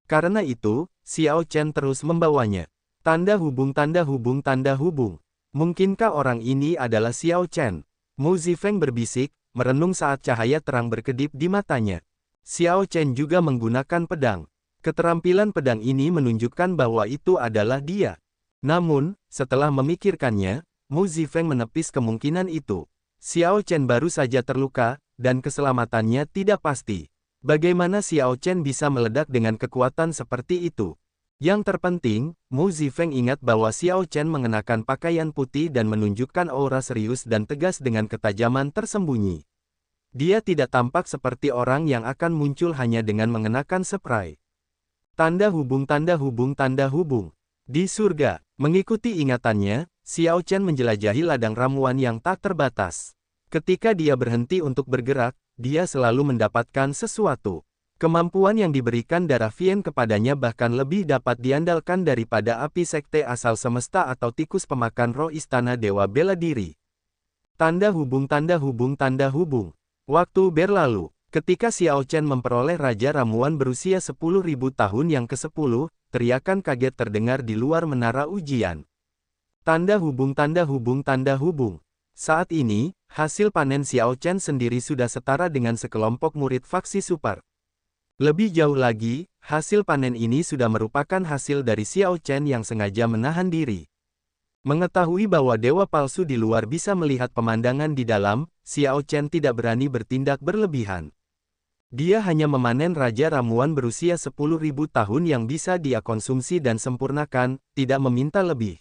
Karena itu, Xiao Chen terus membawanya. Tanda hubung tanda hubung tanda hubung. Mungkinkah orang ini adalah Xiao Chen? Mu Zifeng berbisik, merenung saat cahaya terang berkedip di matanya. Xiao Chen juga menggunakan pedang. Keterampilan pedang ini menunjukkan bahwa itu adalah dia. Namun, setelah memikirkannya, Mu Zifeng menepis kemungkinan itu. Xiao Chen baru saja terluka, dan keselamatannya tidak pasti. Bagaimana Xiao Chen bisa meledak dengan kekuatan seperti itu? Yang terpenting, Mu Zifeng ingat bahwa Xiao Chen mengenakan pakaian putih dan menunjukkan aura serius dan tegas dengan ketajaman tersembunyi. Dia tidak tampak seperti orang yang akan muncul hanya dengan mengenakan spray. Tanda hubung tanda hubung tanda hubung. Di surga, mengikuti ingatannya, Xiao Chen menjelajahi ladang ramuan yang tak terbatas. Ketika dia berhenti untuk bergerak, dia selalu mendapatkan sesuatu. Kemampuan yang diberikan darah Vien kepadanya bahkan lebih dapat diandalkan daripada api sekte asal semesta atau tikus pemakan roh istana dewa bela diri. Tanda hubung tanda hubung tanda hubung. Waktu berlalu, ketika Xiao Chen memperoleh Raja Ramuan berusia 10.000 tahun yang ke-10, teriakan kaget terdengar di luar menara ujian. Tanda hubung tanda hubung tanda hubung. Saat ini, hasil panen Xiao Chen sendiri sudah setara dengan sekelompok murid faksi super. Lebih jauh lagi, hasil panen ini sudah merupakan hasil dari Xiao Chen yang sengaja menahan diri. Mengetahui bahwa dewa palsu di luar bisa melihat pemandangan di dalam, Xiao Chen tidak berani bertindak berlebihan. Dia hanya memanen Raja Ramuan berusia 10.000 tahun yang bisa dia konsumsi dan sempurnakan, tidak meminta lebih.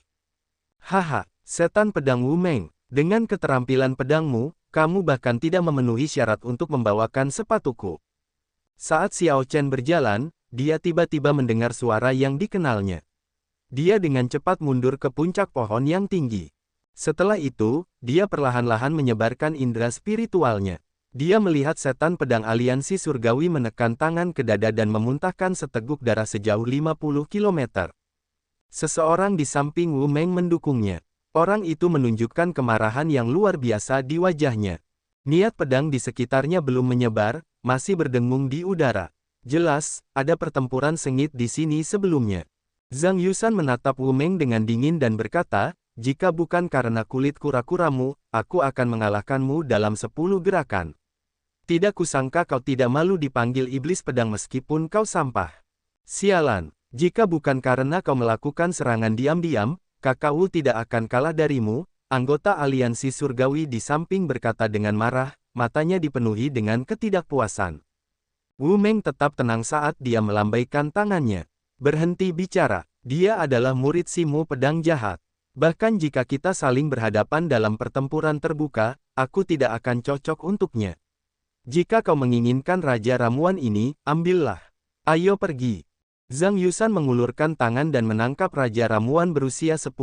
Haha, setan pedang Wu Meng. Dengan keterampilan pedangmu, kamu bahkan tidak memenuhi syarat untuk membawakan sepatuku. Saat Xiao Chen berjalan, dia tiba-tiba mendengar suara yang dikenalnya. Dia dengan cepat mundur ke puncak pohon yang tinggi. Setelah itu, dia perlahan-lahan menyebarkan indera spiritualnya. Dia melihat setan pedang aliansi surgawi menekan tangan ke dada dan memuntahkan seteguk darah sejauh 50 km. Seseorang di samping Wu Meng mendukungnya. Orang itu menunjukkan kemarahan yang luar biasa di wajahnya. Niat pedang di sekitarnya belum menyebar, masih berdengung di udara. Jelas, ada pertempuran sengit di sini sebelumnya. Zhang Yusan menatap Wu Meng dengan dingin dan berkata, jika bukan karena kulit kura-kuramu, aku akan mengalahkanmu dalam 10 gerakan. Tidak kusangka kau tidak malu dipanggil iblis pedang meskipun kau sampah. Sialan, jika bukan karena kau melakukan serangan diam-diam, Kakak Wu tidak akan kalah darimu, anggota aliansi surgawi di samping berkata dengan marah, matanya dipenuhi dengan ketidakpuasan. Wu Meng tetap tenang saat dia melambaikan tangannya. Berhenti bicara, dia adalah murid Simu pedang jahat. Bahkan jika kita saling berhadapan dalam pertempuran terbuka, aku tidak akan cocok untuknya. Jika kau menginginkan Raja Ramuan ini, ambillah. Ayo pergi. Zhang Yusan mengulurkan tangan dan menangkap Raja Ramuan berusia 10.000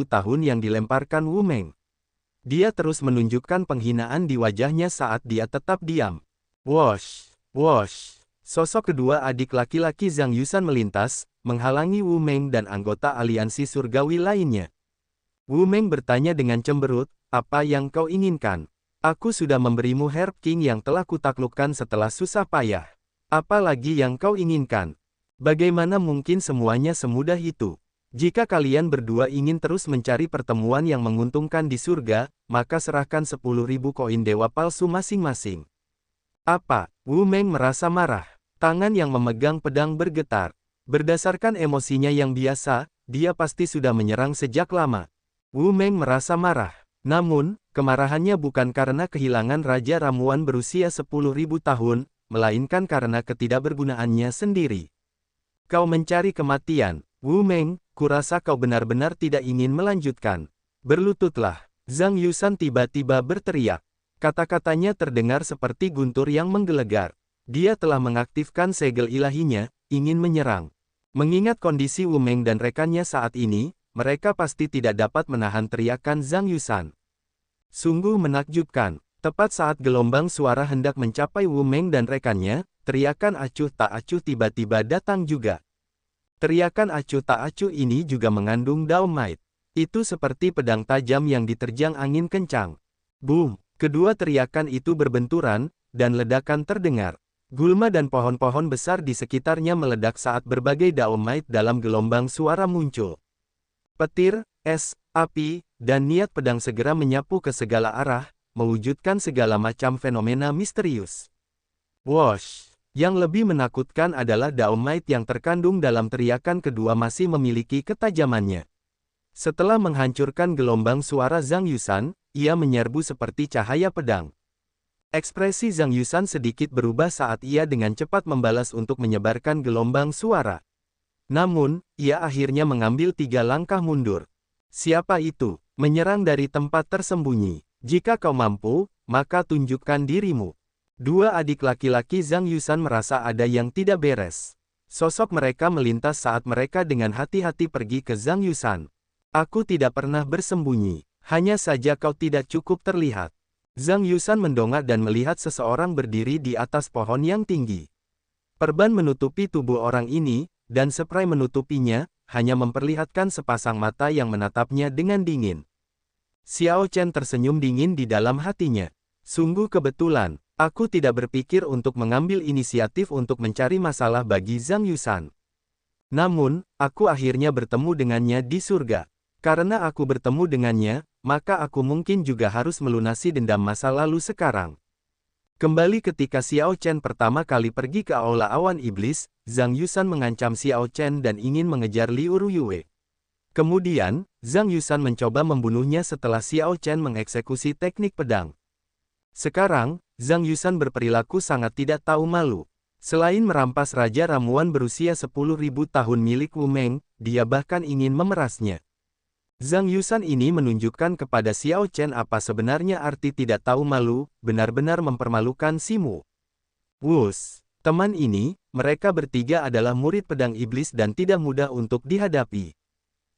tahun yang dilemparkan Wu Meng. Dia terus menunjukkan penghinaan di wajahnya saat dia tetap diam. Wosh, wosh. Sosok kedua adik laki-laki Zhang Yusan melintas, menghalangi Wu Meng dan anggota aliansi surgawi lainnya. Wu Meng bertanya dengan cemberut, apa yang kau inginkan? Aku sudah memberimu Herb King yang telah kutaklukkan setelah susah payah. Apa lagi yang kau inginkan? Bagaimana mungkin semuanya semudah itu? Jika kalian berdua ingin terus mencari pertemuan yang menguntungkan di surga, maka serahkan 10.000 koin dewa palsu masing-masing. Apa? Wu Meng merasa marah. Tangan yang memegang pedang bergetar. Berdasarkan emosinya yang biasa, dia pasti sudah menyerang sejak lama. Wu Meng merasa marah. Namun, kemarahannya bukan karena kehilangan Raja Ramuan berusia 10.000 tahun, melainkan karena ketidakbergunaannya sendiri. Kau mencari kematian, Wu Meng, kurasa kau benar-benar tidak ingin melanjutkan. Berlututlah. Zhang Yusan tiba-tiba berteriak. Kata-katanya terdengar seperti guntur yang menggelegar. Dia telah mengaktifkan segel ilahinya, ingin menyerang. Mengingat kondisi Wu Meng dan rekannya saat ini, mereka pasti tidak dapat menahan teriakan Zhang Yusan. Sungguh menakjubkan. Tepat saat gelombang suara hendak mencapai Wu Meng dan rekannya, teriakan acuh tak acuh tiba-tiba datang juga. Teriakan acuh tak acuh ini juga mengandung dynamite. Itu seperti pedang tajam yang diterjang angin kencang. Boom! Kedua teriakan itu berbenturan, dan ledakan terdengar. Gulma dan pohon-pohon besar di sekitarnya meledak saat berbagai dynamite dalam gelombang suara muncul. Petir, es, api, dan niat pedang segera menyapu ke segala arah, mewujudkan segala macam fenomena misterius. Wosh! Yang lebih menakutkan adalah dynamite yang terkandung dalam teriakan kedua masih memiliki ketajamannya. Setelah menghancurkan gelombang suara Zhang Yusan, ia menyerbu seperti cahaya pedang. Ekspresi Zhang Yusan sedikit berubah saat ia dengan cepat membalas untuk menyebarkan gelombang suara. Namun, ia akhirnya mengambil 3 langkah mundur. Siapa itu? Menyerang dari tempat tersembunyi. Jika kau mampu, maka tunjukkan dirimu. Dua adik laki-laki Zhang Yusan merasa ada yang tidak beres. Sosok mereka melintas saat mereka dengan hati-hati pergi ke Zhang Yusan. Aku tidak pernah bersembunyi. Hanya saja kau tidak cukup terlihat. Zhang Yusan mendongak dan melihat seseorang berdiri di atas pohon yang tinggi. Perban menutupi tubuh orang ini, dan spray menutupinya, hanya memperlihatkan sepasang mata yang menatapnya dengan dingin. Xiao Chen tersenyum dingin di dalam hatinya. Sungguh kebetulan, aku tidak berpikir untuk mengambil inisiatif untuk mencari masalah bagi Zhang Yusan. Namun, aku akhirnya bertemu dengannya di surga. Karena aku bertemu dengannya, maka aku mungkin juga harus melunasi dendam masa lalu sekarang. Kembali ketika Xiao Chen pertama kali pergi ke Aula Awan Iblis, Zhang Yusan mengancam Xiao Chen dan ingin mengejar Liu Ruyue. Kemudian, Zhang Yusan mencoba membunuhnya setelah Xiao Chen mengeksekusi teknik pedang. Sekarang, Zhang Yusan berperilaku sangat tidak tahu malu. Selain merampas Raja Ramuan berusia 10.000 tahun milik Wu Meng, dia bahkan ingin memerasnya. Zhang Yusan ini menunjukkan kepada Xiao Chen apa sebenarnya arti tidak tahu malu, benar-benar mempermalukan Simu. Wus, teman ini, mereka bertiga adalah murid pedang iblis dan tidak mudah untuk dihadapi.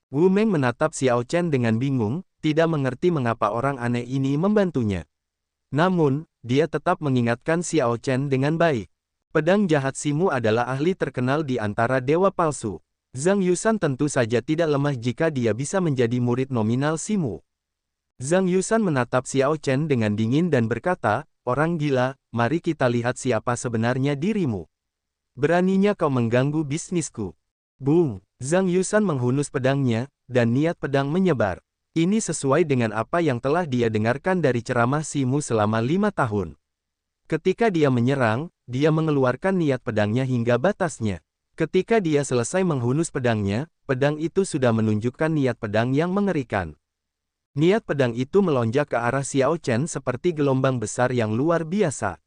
Wu Meng menatap Xiao Chen dengan bingung, tidak mengerti mengapa orang aneh ini membantunya. Namun, dia tetap mengingatkan Xiao Chen dengan baik. Pedang jahat Simu adalah ahli terkenal di antara dewa palsu. Zhang Yusan tentu saja tidak lemah jika dia bisa menjadi murid nominal Simu. Zhang Yusan menatap Xiao Chen dengan dingin dan berkata, orang gila, mari kita lihat siapa sebenarnya dirimu. Beraninya kau mengganggu bisnisku. Boom! Zhang Yusan menghunus pedangnya, dan niat pedang menyebar. Ini sesuai dengan apa yang telah dia dengarkan dari ceramah Simu selama 5 tahun. Ketika dia menyerang, dia mengeluarkan niat pedangnya hingga batasnya. Ketika dia selesai menghunus pedangnya, pedang itu sudah menunjukkan niat pedang yang mengerikan. Niat pedang itu melonjak ke arah Xiao Chen seperti gelombang besar yang luar biasa.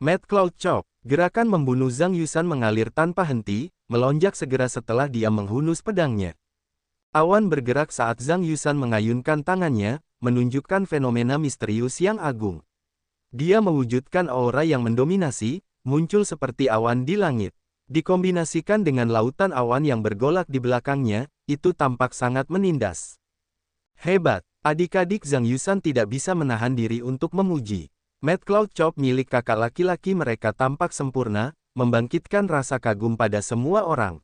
Mad Cloud Chop, gerakan membunuh Zhang Yusan mengalir tanpa henti, melonjak segera setelah dia menghunus pedangnya. Awan bergerak saat Zhang Yusan mengayunkan tangannya, menunjukkan fenomena misterius yang agung. Dia mewujudkan aura yang mendominasi, muncul seperti awan di langit. Dikombinasikan dengan lautan awan yang bergolak di belakangnya, itu tampak sangat menindas. Hebat, adik-adik Zhang Yusan tidak bisa menahan diri untuk memuji. Mad Cloud Chop milik kakak laki-laki mereka tampak sempurna, membangkitkan rasa kagum pada semua orang.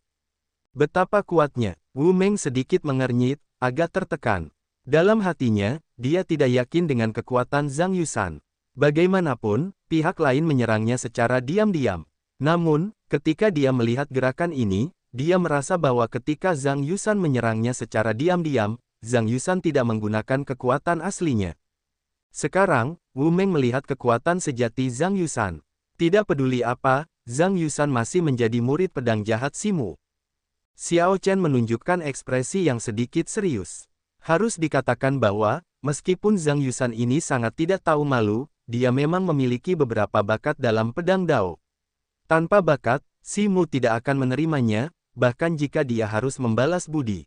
Betapa kuatnya, Wu Meng sedikit mengernyit, agak tertekan. Dalam hatinya, dia tidak yakin dengan kekuatan Zhang Yusan. Bagaimanapun, pihak lain menyerangnya secara diam-diam. Namun, ketika dia melihat gerakan ini, dia merasa bahwa ketika Zhang Yusan menyerangnya secara diam-diam, Zhang Yusan tidak menggunakan kekuatan aslinya. Sekarang, Wu Meng melihat kekuatan sejati Zhang Yusan. Tidak peduli apa, Zhang Yusan masih menjadi murid pedang jahat Simu. Xiao Chen menunjukkan ekspresi yang sedikit serius. Harus dikatakan bahwa, meskipun Zhang Yusan ini sangat tidak tahu malu, dia memang memiliki beberapa bakat dalam pedang Dao. Tanpa bakat, Simu tidak akan menerimanya, bahkan jika dia harus membalas budi.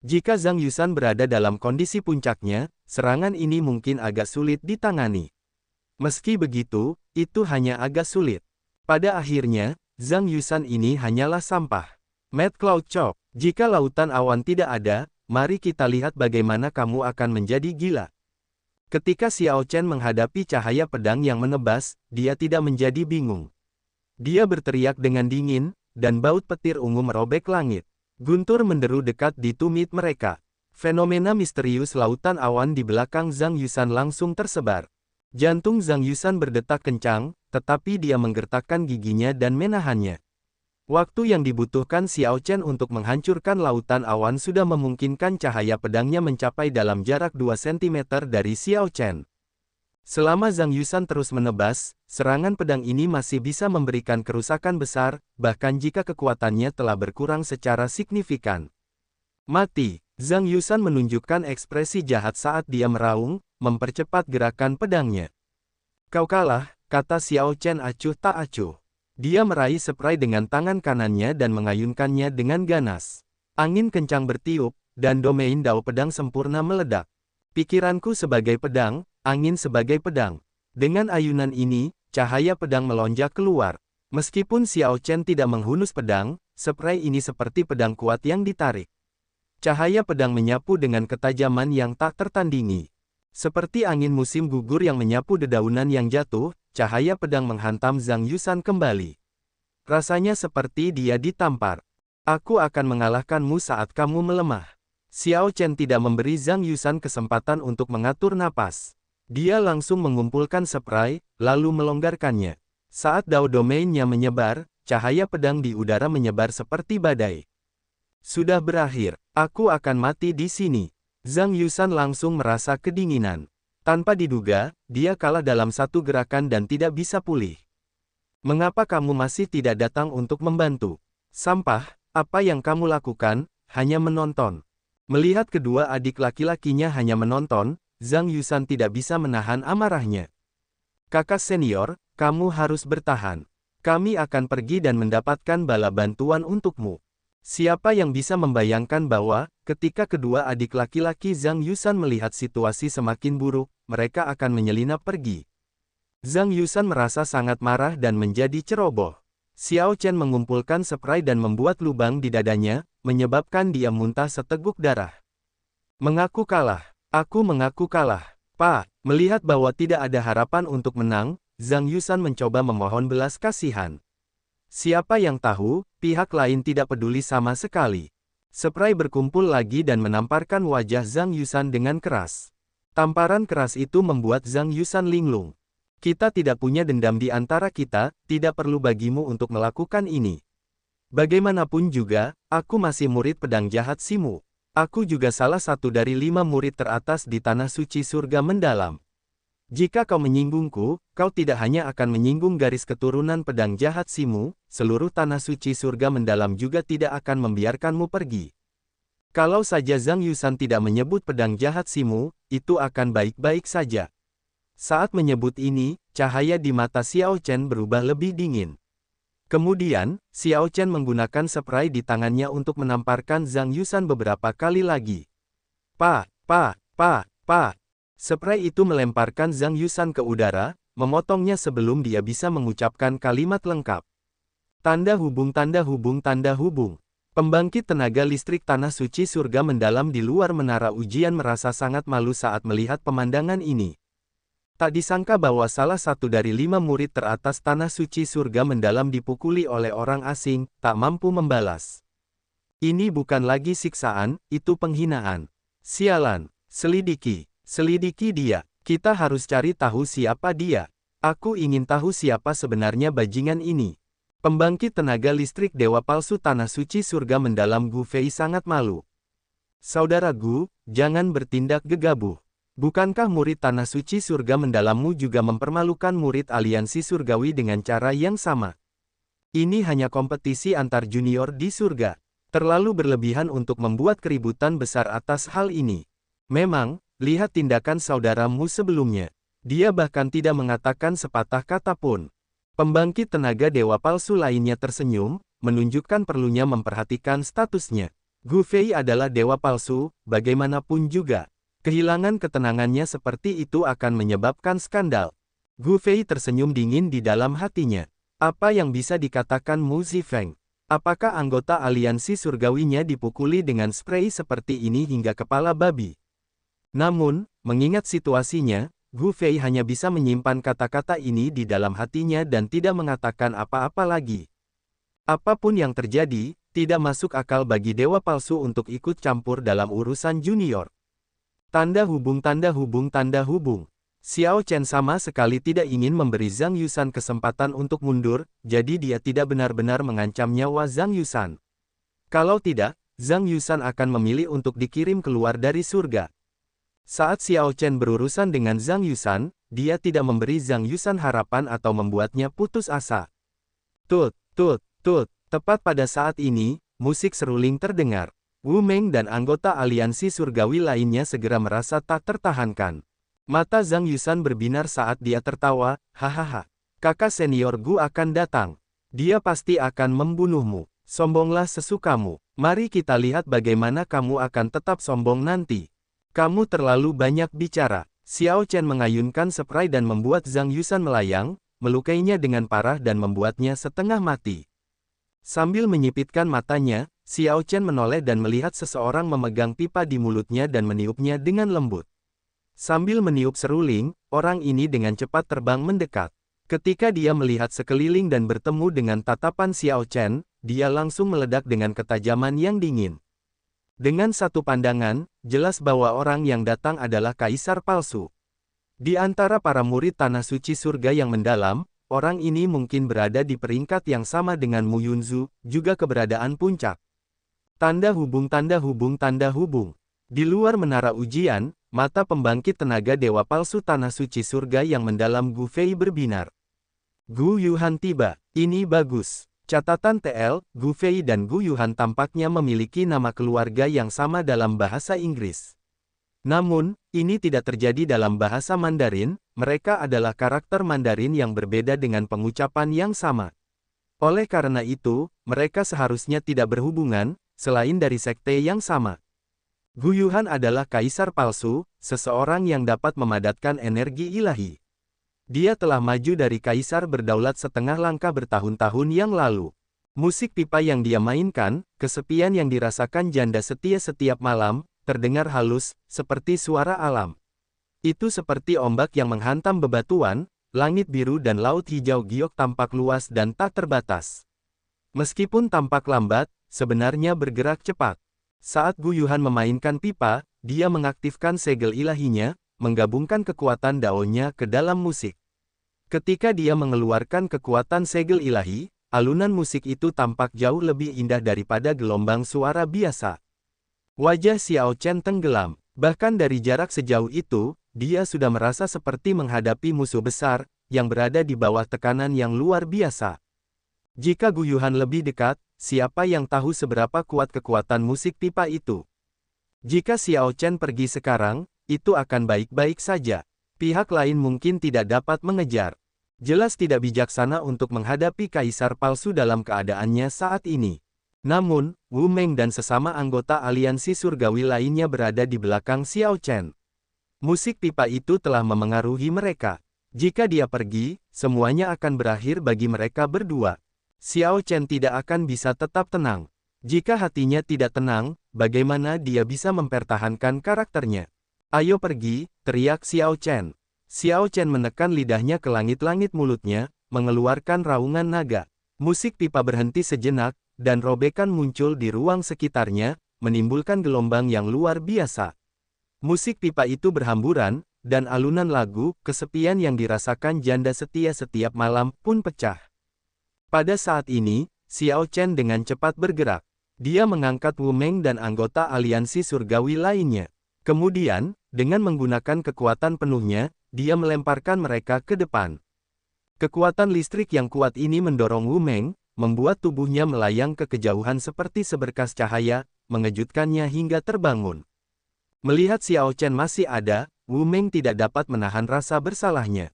Jika Zhang Yusan berada dalam kondisi puncaknya, serangan ini mungkin agak sulit ditangani. Meski begitu, itu hanya agak sulit. Pada akhirnya, Zhang Yusan ini hanyalah sampah. Mad Cloud Chop, jika lautan awan tidak ada, mari kita lihat bagaimana kamu akan menjadi gila. Ketika Xiao Chen menghadapi cahaya pedang yang menebas, dia tidak menjadi bingung. Dia berteriak dengan dingin, dan baut petir ungu merobek langit. Guntur menderu dekat di tumit mereka. Fenomena misterius lautan awan di belakang Zhang Yusan langsung tersebar. Jantung Zhang Yusan berdetak kencang, tetapi dia menggertakkan giginya dan menahannya. Waktu yang dibutuhkan Xiao Chen untuk menghancurkan lautan awan sudah memungkinkan cahaya pedangnya mencapai dalam jarak 2 cm dari Xiao Chen. Selama Zhang Yusan terus menebas, serangan pedang ini masih bisa memberikan kerusakan besar, bahkan jika kekuatannya telah berkurang secara signifikan. Mati, Zhang Yusan menunjukkan ekspresi jahat saat dia meraung, mempercepat gerakan pedangnya. Kau kalah, kata Xiao Chen acuh tak acuh. Dia meraih spray dengan tangan kanannya dan mengayunkannya dengan ganas. Angin kencang bertiup, dan domain Dao pedang sempurna meledak. Pikiranku sebagai pedang, angin sebagai pedang. Dengan ayunan ini, cahaya pedang melonjak keluar. Meskipun Xiao Chen tidak menghunus pedang, spray ini seperti pedang kuat yang ditarik. Cahaya pedang menyapu dengan ketajaman yang tak tertandingi. Seperti angin musim gugur yang menyapu dedaunan yang jatuh, cahaya pedang menghantam Zhang Yusan kembali. Rasanya seperti dia ditampar. Aku akan mengalahkanmu saat kamu melemah. Xiao Chen tidak memberi Zhang Yusan kesempatan untuk mengatur napas. Dia langsung mengumpulkan spray, lalu melonggarkannya. Saat Dao domainnya menyebar, cahaya pedang di udara menyebar seperti badai. Sudah berakhir, aku akan mati di sini. Zhang Yusan langsung merasa kedinginan. Tanpa diduga, dia kalah dalam satu gerakan dan tidak bisa pulih. Mengapa kamu masih tidak datang untuk membantu? Sampah, apa yang kamu lakukan, hanya menonton. Melihat kedua adik laki-lakinya hanya menonton, Zhang Yusan tidak bisa menahan amarahnya. Kakak senior, kamu harus bertahan. Kami akan pergi dan mendapatkan bala bantuan untukmu. Siapa yang bisa membayangkan bahwa, ketika kedua adik laki-laki Zhang Yusan melihat situasi semakin buruk, mereka akan menyelinap pergi. Zhang Yusan merasa sangat marah dan menjadi ceroboh. Xiao Chen mengumpulkan spray dan membuat lubang di dadanya, menyebabkan dia muntah seteguk darah. Mengaku kalah. Aku mengaku kalah. Pak, melihat bahwa tidak ada harapan untuk menang, Zhang Yusan mencoba memohon belas kasihan. Siapa yang tahu, pihak lain tidak peduli sama sekali. Spray berkumpul lagi dan menamparkan wajah Zhang Yusan dengan keras. Tamparan keras itu membuat Zhang Yusan linglung. Kita tidak punya dendam di antara kita, tidak perlu bagimu untuk melakukan ini. Bagaimanapun juga, aku masih murid pedang jahat Simu. Aku juga salah satu dari 5 murid teratas di Tanah Suci Surga Mendalam. Jika kau menyinggungku, kau tidak hanya akan menyinggung garis keturunan pedang jahat Simu, seluruh Tanah Suci Surga Mendalam juga tidak akan membiarkanmu pergi. Kalau saja Zhang Yusan tidak menyebut pedang jahat Simu, itu akan baik-baik saja. Saat menyebut ini, cahaya di mata Xiao Chen berubah lebih dingin. Kemudian, Xiao Chen menggunakan spray di tangannya untuk menamparkan Zhang Yusan beberapa kali lagi. Pa. Spray itu melemparkan Zhang Yusan ke udara, memotongnya sebelum dia bisa mengucapkan kalimat lengkap. Tanda hubung. Pembangkit tenaga listrik Tanah Suci Surga Mendalam di luar menara ujian merasa sangat malu saat melihat pemandangan ini. Tak disangka bahwa salah satu dari 5 murid teratas Tanah Suci Surga Mendalam dipukuli oleh orang asing, tak mampu membalas. Ini bukan lagi siksaan, itu penghinaan. Sialan, selidiki dia. Kita harus cari tahu siapa dia. Aku ingin tahu siapa sebenarnya bajingan ini. Pembangkit tenaga listrik Dewa Palsu Tanah Suci Surga Mendalam Gu Fei sangat malu. Saudara Gu, jangan bertindak gegabah. Bukankah murid Tanah Suci Surga Mendalammu juga mempermalukan murid aliansi surgawi dengan cara yang sama? Ini hanya kompetisi antar junior di surga. Terlalu berlebihan untuk membuat keributan besar atas hal ini. Memang, lihat tindakan saudaramu sebelumnya. Dia bahkan tidak mengatakan sepatah kata pun. Pembangkit tenaga dewa palsu lainnya tersenyum, menunjukkan perlunya memperhatikan statusnya. Gu Fei adalah dewa palsu, bagaimanapun juga. Kehilangan ketenangannya seperti itu akan menyebabkan skandal. Gu Fei tersenyum dingin di dalam hatinya. Apa yang bisa dikatakan Mu Zifeng? Apakah anggota aliansi surgawinya dipukuli dengan spray seperti ini hingga kepala babi? Namun, mengingat situasinya, Gu Fei hanya bisa menyimpan kata-kata ini di dalam hatinya dan tidak mengatakan apa-apa lagi. Apapun yang terjadi, tidak masuk akal bagi dewa palsu untuk ikut campur dalam urusan junior. Tanda hubung. Xiao Chen sama sekali tidak ingin memberi Zhang Yusan kesempatan untuk mundur, jadi dia tidak benar-benar mengancam nyawa Zhang Yusan. Kalau tidak, Zhang Yusan akan memilih untuk dikirim keluar dari surga. Saat Xiao Chen berurusan dengan Zhang Yusan, dia tidak memberi Zhang Yusan harapan atau membuatnya putus asa. Tut. Tepat pada saat ini, musik seruling terdengar. Wu Meng dan anggota aliansi surgawi lainnya segera merasa tak tertahankan. Mata Zhang Yusan berbinar saat dia tertawa, hahaha. Kakak senior Gu akan datang. Dia pasti akan membunuhmu. Sombonglah sesukamu. Mari kita lihat bagaimana kamu akan tetap sombong nanti. Kamu terlalu banyak bicara. Xiao Chen mengayunkan spray dan membuat Zhang Yusan melayang, melukainya dengan parah dan membuatnya setengah mati. Sambil menyipitkan matanya, Xiao Chen menoleh dan melihat seseorang memegang pipa di mulutnya dan meniupnya dengan lembut. Sambil meniup seruling, orang ini dengan cepat terbang mendekat. Ketika dia melihat sekeliling dan bertemu dengan tatapan Xiao Chen, dia langsung meledak dengan ketajaman yang dingin. Dengan satu pandangan, jelas bahwa orang yang datang adalah kaisar palsu. Di antara para murid Tanah Suci Surga yang mendalam, orang ini mungkin berada di peringkat yang sama dengan Mu Yunzu, juga keberadaan puncak. Tanda hubung. Di luar menara ujian, mata pembangkit tenaga dewa palsu Tanah Suci Surga yang mendalam Gu Fei berbinar. Gu Yuhan tiba. Ini bagus. Catatan TL, Gu Fei dan Gu Yuhan tampaknya memiliki nama keluarga yang sama dalam bahasa Inggris. Namun, ini tidak terjadi dalam bahasa Mandarin, mereka adalah karakter Mandarin yang berbeda dengan pengucapan yang sama. Oleh karena itu, mereka seharusnya tidak berhubungan, selain dari sekte yang sama. Gu Yuhan adalah kaisar palsu, seseorang yang dapat memadatkan energi ilahi. Dia telah maju dari kaisar berdaulat setengah langkah bertahun-tahun yang lalu. Musik pipa yang dia mainkan, kesepian yang dirasakan janda setia setiap malam, terdengar halus, seperti suara alam. Itu seperti ombak yang menghantam bebatuan, langit biru dan laut hijau giok tampak luas dan tak terbatas. Meskipun tampak lambat, sebenarnya bergerak cepat. Saat Gu Yuhan memainkan pipa, dia mengaktifkan segel ilahinya, menggabungkan kekuatan daonya ke dalam musik. Ketika dia mengeluarkan kekuatan segel ilahi, alunan musik itu tampak jauh lebih indah daripada gelombang suara biasa. Wajah Xiao Chen tenggelam. Bahkan dari jarak sejauh itu, dia sudah merasa seperti menghadapi musuh besar, yang berada di bawah tekanan yang luar biasa. Jika Gu Yuhan lebih dekat, siapa yang tahu seberapa kuat kekuatan musik pipa itu? Jika Xiao Chen pergi sekarang, itu akan baik-baik saja. Pihak lain mungkin tidak dapat mengejar. Jelas tidak bijaksana untuk menghadapi kaisar palsu dalam keadaannya saat ini. Namun, Wu Meng dan sesama anggota aliansi surgawi lainnya berada di belakang Xiao Chen. Musik pipa itu telah memengaruhi mereka. Jika dia pergi, semuanya akan berakhir bagi mereka berdua. Xiao Chen tidak akan bisa tetap tenang. Jika hatinya tidak tenang, bagaimana dia bisa mempertahankan karakternya? Ayo pergi, teriak Xiao Chen. Xiao Chen menekan lidahnya ke langit-langit mulutnya, mengeluarkan raungan naga. Musik pipa berhenti sejenak, dan robekan muncul di ruang sekitarnya, menimbulkan gelombang yang luar biasa. Musik pipa itu berhamburan, dan alunan lagu, kesepian yang dirasakan janda setia setiap malam, pun pecah. Pada saat ini, Xiao Chen dengan cepat bergerak. Dia mengangkat Wu Meng dan anggota aliansi surgawi lainnya. Kemudian, dengan menggunakan kekuatan penuhnya, dia melemparkan mereka ke depan. Kekuatan listrik yang kuat ini mendorong Wu Meng, membuat tubuhnya melayang ke kejauhan seperti seberkas cahaya, mengejutkannya hingga terbangun. Melihat Xiao Chen masih ada, Wu Meng tidak dapat menahan rasa bersalahnya.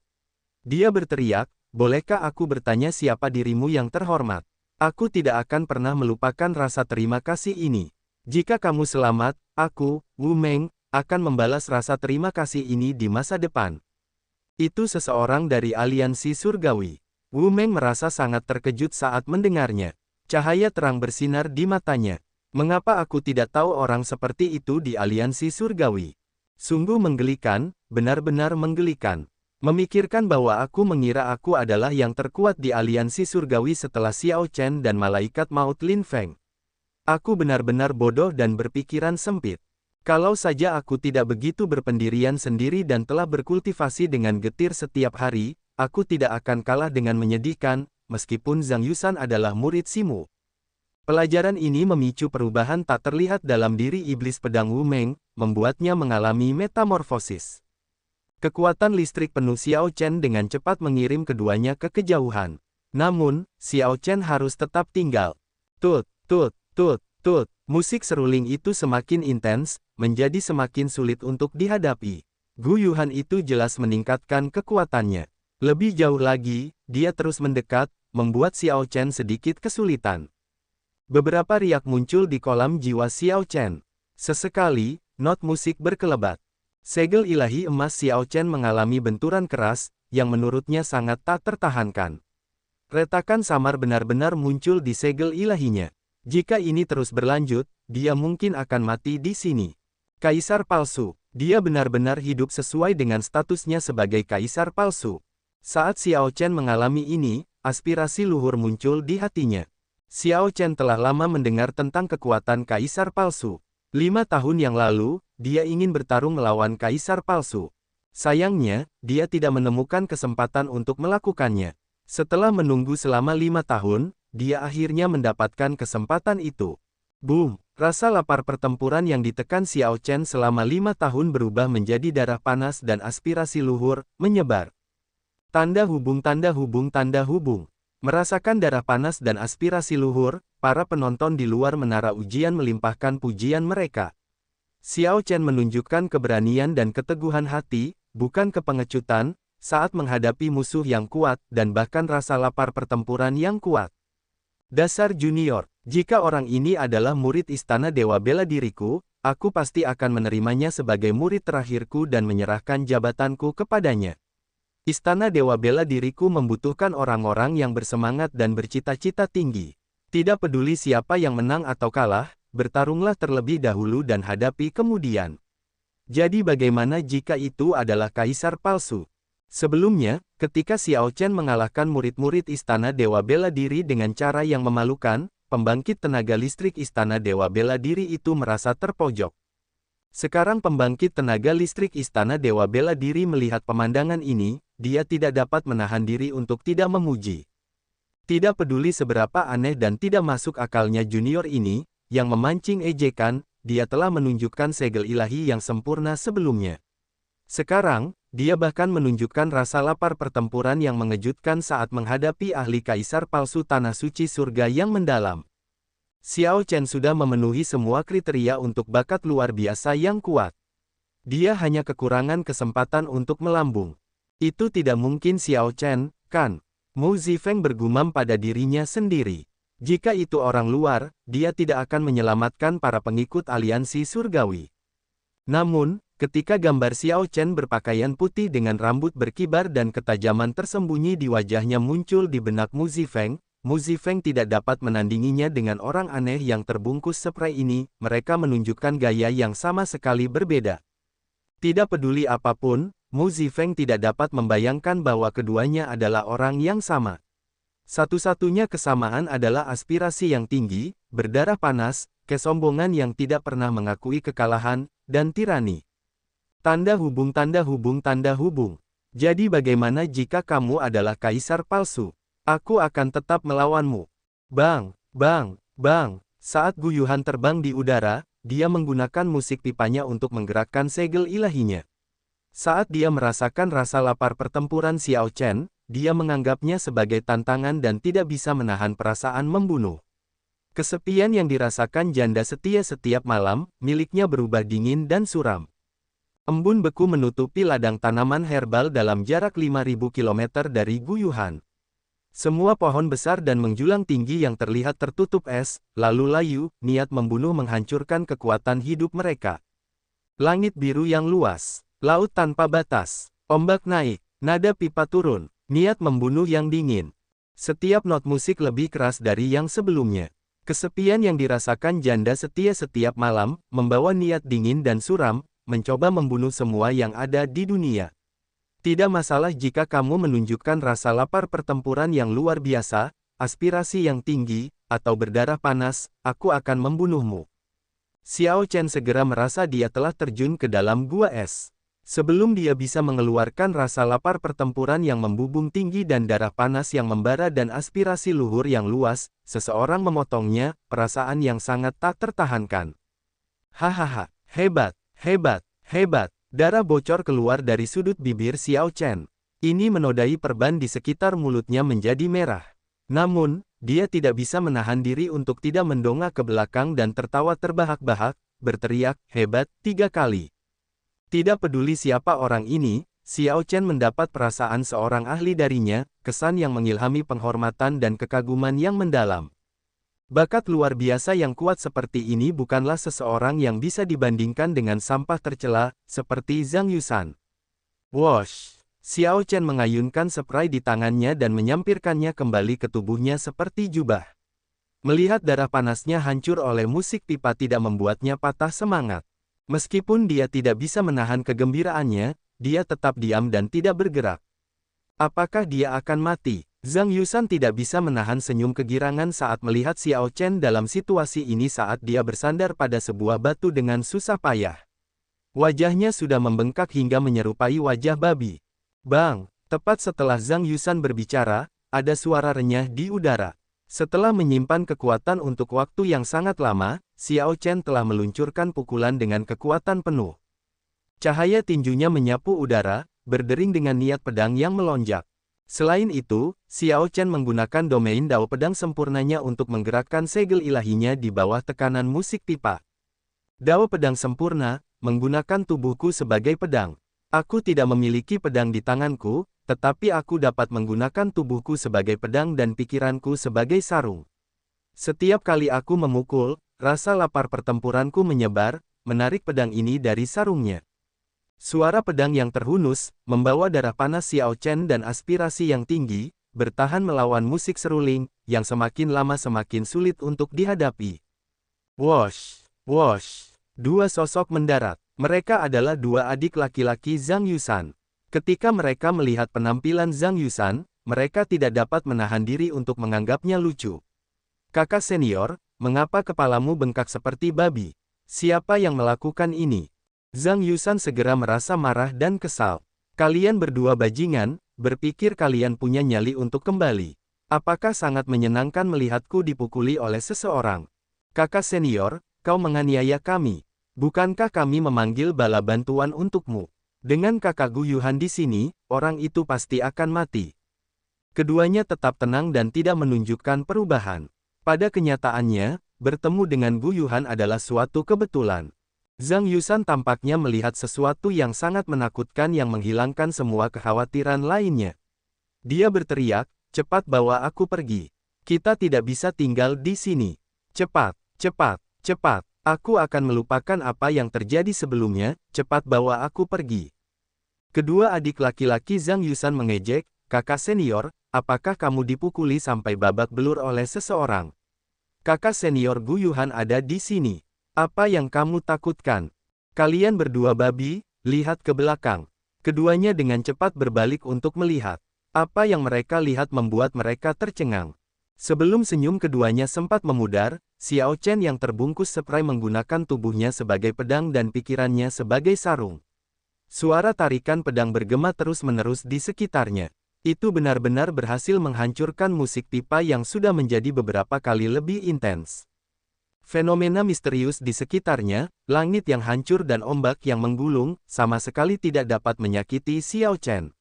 Dia berteriak, "Bolehkah aku bertanya siapa dirimu yang terhormat? Aku tidak akan pernah melupakan rasa terima kasih ini. Jika kamu selamat, aku, Wu Meng, akan membalas rasa terima kasih ini di masa depan." Itu seseorang dari aliansi surgawi. Wu Meng merasa sangat terkejut saat mendengarnya. Cahaya terang bersinar di matanya. Mengapa aku tidak tahu orang seperti itu di aliansi surgawi? Sungguh menggelikan, benar-benar menggelikan. Memikirkan bahwa aku mengira aku adalah yang terkuat di aliansi surgawi setelah Xiao Chen dan malaikat maut Lin Feng. Aku benar-benar bodoh dan berpikiran sempit. Kalau saja aku tidak begitu berpendirian sendiri dan telah berkultivasi dengan getir setiap hari, aku tidak akan kalah dengan menyedihkan, meskipun Zhang Yusan adalah murid Simu. Pelajaran ini memicu perubahan tak terlihat dalam diri iblis pedang Wu Meng, membuatnya mengalami metamorfosis. Kekuatan listrik penuh Xiao Chen dengan cepat mengirim keduanya ke kejauhan. Namun, Xiao Chen harus tetap tinggal. Tut, tut, tut, tut. Musik seruling itu semakin intens, menjadi semakin sulit untuk dihadapi. Guyuhan itu jelas meningkatkan kekuatannya. Lebih jauh lagi, dia terus mendekat, membuat Xiao Chen sedikit kesulitan. Beberapa riak muncul di kolam jiwa Xiao Chen. Sesekali, not musik berkelebat. Segel ilahi emas Xiao Chen mengalami benturan keras, yang menurutnya sangat tak tertahankan. Retakan samar benar-benar muncul di segel ilahinya. Jika ini terus berlanjut, dia mungkin akan mati di sini. Kaisar palsu. Dia benar-benar hidup sesuai dengan statusnya sebagai kaisar palsu. Saat Xiao Chen mengalami ini, aspirasi luhur muncul di hatinya. Xiao Chen telah lama mendengar tentang kekuatan kaisar palsu. 5 tahun yang lalu, dia ingin bertarung melawan kaisar palsu. Sayangnya, dia tidak menemukan kesempatan untuk melakukannya. Setelah menunggu selama 5 tahun, dia akhirnya mendapatkan kesempatan itu. Boom! Rasa lapar pertempuran yang ditekan Xiao Chen selama 5 tahun berubah menjadi darah panas dan aspirasi luhur, menyebar. Tanda hubung tanda hubung tanda hubung. Merasakan darah panas dan aspirasi luhur, para penonton di luar menara ujian melimpahkan pujian mereka. Xiao Chen menunjukkan keberanian dan keteguhan hati, bukan kepengecutan, saat menghadapi musuh yang kuat dan bahkan rasa lapar pertempuran yang kuat. Dasar junior, jika orang ini adalah murid Istana Dewa Bela Diriku, aku pasti akan menerimanya sebagai murid terakhirku dan menyerahkan jabatanku kepadanya. Istana Dewa Bela Diriku membutuhkan orang-orang yang bersemangat dan bercita-cita tinggi. Tidak peduli siapa yang menang atau kalah, bertarunglah terlebih dahulu dan hadapi kemudian. Jadi bagaimana jika itu adalah kaisar palsu? Sebelumnya, ketika Xiao Chen mengalahkan murid-murid Istana Dewa Bela Diri dengan cara yang memalukan, pembangkit tenaga listrik Istana Dewa Bela Diri itu merasa terpojok. Sekarang pembangkit tenaga listrik Istana Dewa Bela Diri melihat pemandangan ini, dia tidak dapat menahan diri untuk tidak memuji. Tidak peduli seberapa aneh dan tidak masuk akalnya junior ini, yang memancing ejekan, dia telah menunjukkan segel ilahi yang sempurna sebelumnya. Sekarang, dia bahkan menunjukkan rasa lapar pertempuran yang mengejutkan saat menghadapi ahli kaisar palsu tanah suci surga yang mendalam. Xiao Chen sudah memenuhi semua kriteria untuk bakat luar biasa yang kuat. Dia hanya kekurangan kesempatan untuk melambung. Itu tidak mungkin Xiao Chen, Kan? Mu Zifeng bergumam pada dirinya sendiri. Jika itu orang luar, dia tidak akan menyelamatkan para pengikut aliansi surgawi. Namun, ketika gambar Xiao Chen berpakaian putih dengan rambut berkibar dan ketajaman tersembunyi di wajahnya muncul di benak Mu Zifeng tidak dapat menandinginya dengan orang aneh yang terbungkus spray ini, mereka menunjukkan gaya yang sama sekali berbeda. Tidak peduli apapun, Mu Zifeng tidak dapat membayangkan bahwa keduanya adalah orang yang sama. Satu-satunya kesamaan adalah aspirasi yang tinggi, berdarah panas, kesombongan yang tidak pernah mengakui kekalahan, dan tirani. Tanda hubung tanda hubung tanda hubung. Jadi bagaimana jika kamu adalah kaisar palsu? Aku akan tetap melawanmu. Bang, bang, bang. Saat Guyuhan terbang di udara, dia menggunakan musik pipanya untuk menggerakkan segel ilahinya. Saat dia merasakan rasa lapar pertempuran Xiao Chen, dia menganggapnya sebagai tantangan dan tidak bisa menahan perasaan membunuh. Kesepian yang dirasakan janda setia setiap malam, miliknya berubah dingin dan suram. Embun beku menutupi ladang tanaman herbal dalam jarak 5.000 km dari Guyuhan. Semua pohon besar dan menjulang tinggi yang terlihat tertutup es, lalu layu, niat membunuh menghancurkan kekuatan hidup mereka. Langit biru yang luas, laut tanpa batas, ombak naik, nada pipa turun. Niat membunuh yang dingin. Setiap not musik lebih keras dari yang sebelumnya. Kesepian yang dirasakan janda setia setiap malam, membawa niat dingin dan suram, mencoba membunuh semua yang ada di dunia. Tidak masalah jika kamu menunjukkan rasa lapar pertempuran yang luar biasa, aspirasi yang tinggi, atau berdarah panas, aku akan membunuhmu. Xiao Chen segera merasa dia telah terjun ke dalam gua es. Sebelum dia bisa mengeluarkan rasa lapar pertempuran yang membubung tinggi dan darah panas yang membara dan aspirasi luhur yang luas, seseorang memotongnya, perasaan yang sangat tak tertahankan. Hahaha, hebat, hebat, hebat. Darah bocor keluar dari sudut bibir Xiao Chen. Ini menodai perban di sekitar mulutnya menjadi merah. Namun, dia tidak bisa menahan diri untuk tidak mendongak ke belakang dan tertawa terbahak-bahak, berteriak, hebat, 3 kali. Tidak peduli siapa orang ini, Xiao Chen mendapat perasaan seorang ahli darinya, kesan yang mengilhami penghormatan dan kekaguman yang mendalam. Bakat luar biasa yang kuat seperti ini bukanlah seseorang yang bisa dibandingkan dengan sampah tercela, seperti Zhang Yusan. Wosh! Xiao Chen mengayunkan spray di tangannya dan menyampirkannya kembali ke tubuhnya seperti jubah. Melihat darah panasnya hancur oleh musik pipa tidak membuatnya patah semangat. Meskipun dia tidak bisa menahan kegembiraannya, dia tetap diam dan tidak bergerak. Apakah dia akan mati? Zhang Yusan tidak bisa menahan senyum kegirangan saat melihat Xiao Chen dalam situasi ini saat dia bersandar pada sebuah batu dengan susah payah. Wajahnya sudah membengkak hingga menyerupai wajah babi. Bang! Tepat setelah Zhang Yusan berbicara, ada suara renyah di udara. Setelah menyimpan kekuatan untuk waktu yang sangat lama, Xiao Chen telah meluncurkan pukulan dengan kekuatan penuh. Cahaya tinjunya menyapu udara, berdering dengan niat pedang yang melonjak. Selain itu, Xiao Chen menggunakan domain dao pedang sempurnanya untuk menggerakkan segel ilahinya di bawah tekanan musik pipa. Dao pedang sempurna, menggunakan tubuhku sebagai pedang. Aku tidak memiliki pedang di tanganku, tetapi aku dapat menggunakan tubuhku sebagai pedang dan pikiranku sebagai sarung. Setiap kali aku memukul, rasa lapar pertempuranku menyebar, menarik pedang ini dari sarungnya. Suara pedang yang terhunus, membawa darah panas Xiao Chen dan aspirasi yang tinggi, bertahan melawan musik seruling, yang semakin lama semakin sulit untuk dihadapi. Wosh! Wosh! Dua sosok mendarat. Mereka adalah dua adik laki-laki Zhang Yusan. Ketika mereka melihat penampilan Zhang Yusan, mereka tidak dapat menahan diri untuk menganggapnya lucu. Kakak senior, mengapa kepalamu bengkak seperti babi? Siapa yang melakukan ini? Zhang Yusan segera merasa marah dan kesal. Kalian berdua bajingan, berpikir kalian punya nyali untuk kembali. Apakah sangat menyenangkan melihatku dipukuli oleh seseorang? Kakak senior, kau menganiaya kami. Bukankah kami memanggil bala bantuan untukmu? Dengan kakak Guyuhan di sini, orang itu pasti akan mati. Keduanya tetap tenang dan tidak menunjukkan perubahan. Pada kenyataannya, bertemu dengan Guyuhan adalah suatu kebetulan. Zhang Yusan tampaknya melihat sesuatu yang sangat menakutkan yang menghilangkan semua kekhawatiran lainnya. Dia berteriak, cepat bawa aku pergi. Kita tidak bisa tinggal di sini. Cepat, cepat, cepat. Aku akan melupakan apa yang terjadi sebelumnya, cepat bawa aku pergi. Kedua adik laki-laki Zhang Yusan mengejek, kakak senior, apakah kamu dipukuli sampai babak belur oleh seseorang? Kakak senior Gu Yuhan ada di sini. Apa yang kamu takutkan? Kalian berdua babi, lihat ke belakang. Keduanya dengan cepat berbalik untuk melihat. Apa yang mereka lihat membuat mereka tercengang. Sebelum senyum keduanya sempat memudar, Xiao Chen yang terbungkus spray menggunakan tubuhnya sebagai pedang dan pikirannya sebagai sarung. Suara tarikan pedang bergema terus-menerus di sekitarnya. Itu benar-benar berhasil menghancurkan musik pipa yang sudah menjadi beberapa kali lebih intens. Fenomena misterius di sekitarnya, langit yang hancur dan ombak yang menggulung, sama sekali tidak dapat menyakiti Xiao Chen.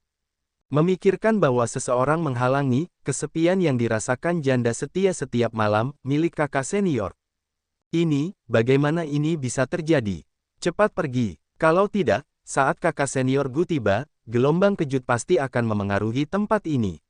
Memikirkan bahwa seseorang menghalangi kesepian yang dirasakan janda setia setiap malam, milik kakak senior. Ini, bagaimana ini bisa terjadi? Cepat pergi, kalau tidak, saat kakak senior Gu tiba, gelombang kejut pasti akan memengaruhi tempat ini.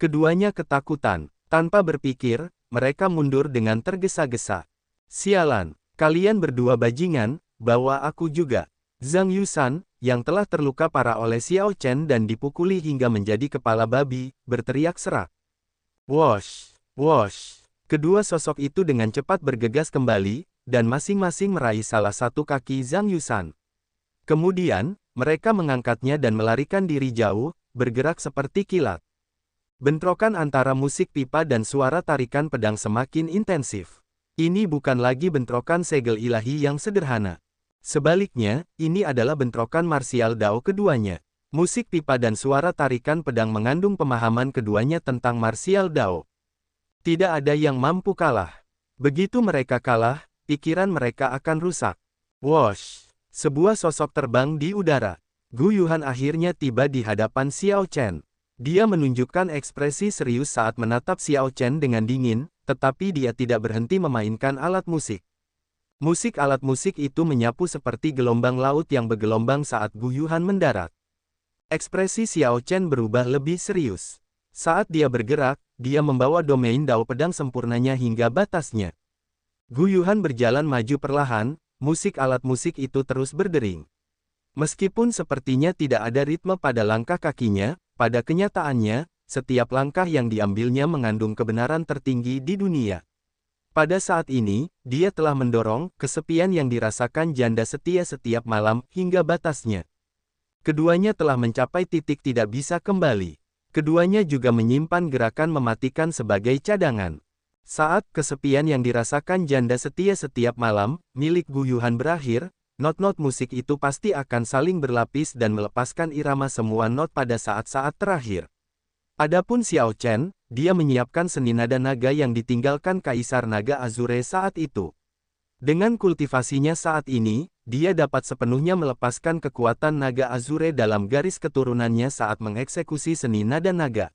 Keduanya ketakutan, tanpa berpikir, mereka mundur dengan tergesa-gesa. Sialan, kalian berdua bajingan, bawa aku juga. Zhang Yusan, yang telah terluka parah oleh Xiao Chen dan dipukuli hingga menjadi kepala babi, berteriak serak. Wosh, wosh. Kedua sosok itu dengan cepat bergegas kembali, dan masing-masing meraih salah satu kaki Zhang Yusan. Kemudian, mereka mengangkatnya dan melarikan diri jauh, bergerak seperti kilat. Bentrokan antara musik pipa dan suara tarikan pedang semakin intensif. Ini bukan lagi bentrokan segel ilahi yang sederhana. Sebaliknya, ini adalah bentrokan marsial Dao keduanya. Musik pipa dan suara tarikan pedang mengandung pemahaman keduanya tentang marsial Dao. Tidak ada yang mampu kalah. Begitu mereka kalah, pikiran mereka akan rusak. Wosh! Sebuah sosok terbang di udara. Gu Yuhan akhirnya tiba di hadapan Xiao Chen. Dia menunjukkan ekspresi serius saat menatap Xiao Chen dengan dingin, tetapi dia tidak berhenti memainkan alat musik. Alat musik itu menyapu seperti gelombang laut yang bergelombang saat Gu Yuhan mendarat. Ekspresi Xiao Chen berubah lebih serius. Saat dia bergerak, dia membawa domain Dao pedang sempurnanya hingga batasnya. Gu Yuhan berjalan maju perlahan, alat musik itu terus berdering. Meskipun sepertinya tidak ada ritme pada langkah kakinya, pada kenyataannya, setiap langkah yang diambilnya mengandung kebenaran tertinggi di dunia. Pada saat ini, dia telah mendorong kesepian yang dirasakan janda setia setiap malam hingga batasnya. Keduanya telah mencapai titik tidak bisa kembali. Keduanya juga menyimpan gerakan mematikan sebagai cadangan. Saat kesepian yang dirasakan janda setia setiap malam, milik Gu Yuhan berakhir, not-not musik itu pasti akan saling berlapis dan melepaskan irama semua not pada saat-saat terakhir. Adapun Xiao Chen, dia menyiapkan seni nada naga yang ditinggalkan Kaisar Naga Azure saat itu. Dengan kultivasinya saat ini, dia dapat sepenuhnya melepaskan kekuatan Naga Azure dalam garis keturunannya saat mengeksekusi seni nada naga.